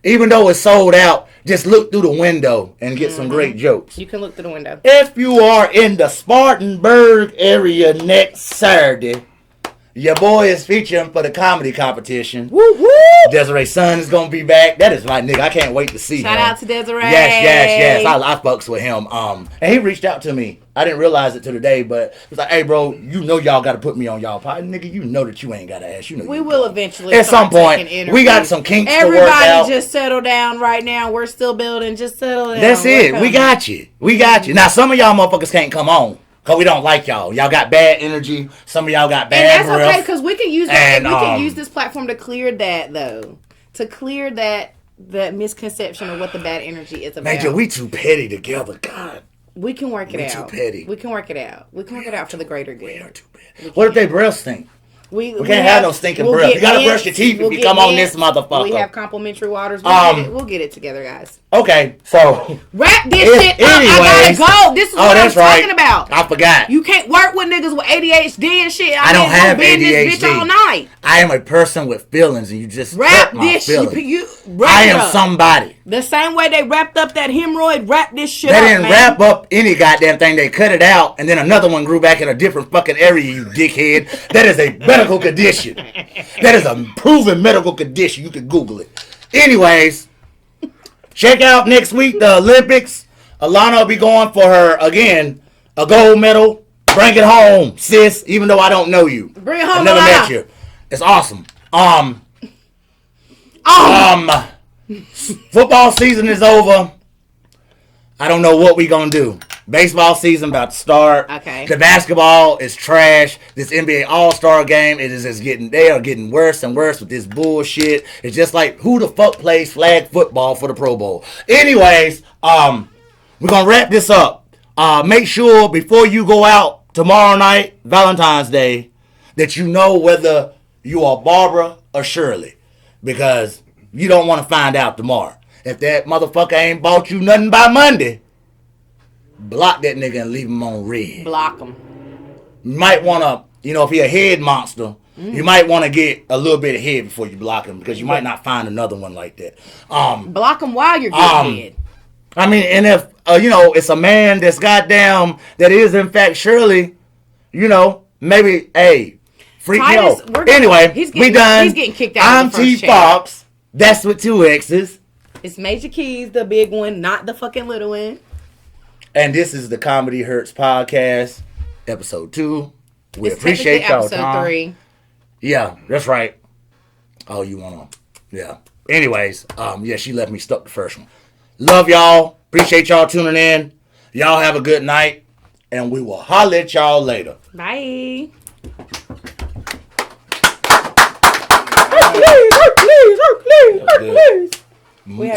even though it's sold out, just look through the window and get some great jokes. You can look through the window. If you are in the Spartanburg area next Saturday, your boy is featuring for the comedy competition. Woo woo! Desiree's son is gonna be back. That is my nigga. I can't wait to see him. Shout out to Desiree. Yes. I fucks with him. And he reached out to me. I didn't realize it till today, but he was like, "Hey, bro, you know y'all got to put me on y'all pod, nigga. You know that you ain't got to ask. You know we will eventually at some point. We got some kinks to work out. Everybody, just settle down right now. We're still building. Just settle down. That's it. We got you. Now some of y'all motherfuckers can't come on. Cause we don't like y'all. Y'all got bad energy. Some of y'all got bad breath. And that's okay, because we can use that. We can use this platform to clear that, though. To clear that misconception of what the bad energy is about. Major, we too petty together. God. We can work it out. We too petty. We can work it out. We can work it out for the greater good. We are too petty. What if they breath stink? We can't have no stinking breath. You gotta brush your teeth if you come on this motherfucker. We have complimentary waters. We'll get it together, guys. Okay, so wrap this shit up. I gotta go. This is what I'm talking about. I forgot. You can't work with niggas with ADHD and shit. I don't have ADHD. This bitch all night. I am a person with feelings, and you just wrap hurt my this feelings. shit. I am somebody. The same way they wrapped up that hemorrhoid, wrap this shit up. They up, didn't wrap up any goddamn thing. They cut it out, and then another one grew back in a different fucking area, you dickhead. That is a medical condition. That is a proven medical condition. You can Google it. Anyways, check out next week the Olympics. Alana will be going for her, again, a gold medal. Bring it home, sis, even though I don't know you. Bring it home, I never Alana. met you. It's awesome. Football season is over. I don't know what we gonna do. Baseball season about to start. Okay. The basketball is trash. This NBA All-Star game, they are getting worse and worse with this bullshit. It's just like, who the fuck plays flag football for the Pro Bowl? Anyways, we're gonna wrap this up. Make sure before you go out tomorrow night, Valentine's Day, that you know whether you are Barbara or Shirley, because you don't want to find out tomorrow. If that motherfucker ain't bought you nothing by Monday, block that nigga and leave him on red. Block him. You might want to, if he a head monster, you might want to get a little bit of head before you block him, because you might not find another one like that. Block him while you're getting head. I mean, and if, it's a man that's goddamn, that is in fact Shirley, maybe, hey, freak me out. Anyway, we done. He's getting kicked out I'm of the first T. Foxx. That's with 2 X's. It's Major Keys, the big one, not the fucking little one. And this is the Comedy Hurts Podcast, episode 2. We it's appreciate y'all episode time. 3. Yeah, that's right. Oh, you want to? Yeah. Anyways, she left me stuck the first one. Love y'all. Appreciate y'all tuning in. Y'all have a good night. and we will holler at y'all later. Bye.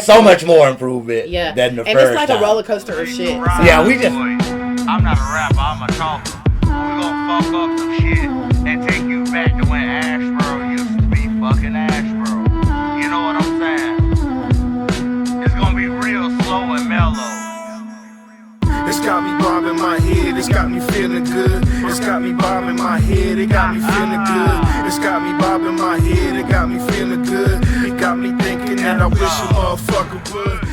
So much more improvement Yeah. than the and first it's like time. a roller coaster of shit. Yeah, we just... I'm not a rapper, I'm a talker. We gon' fuck up some shit and take you back to when Asheboro used to be fucking Asheboro. You know what I'm saying? It's gonna be real slow and mellow. It's got me bobbing my head, it's got me feeling good. It's got me bobbing my head, it got me feeling good. It's got me bobbing my head, it got me feeling good. It got me thinking that I wish a motherfucker would.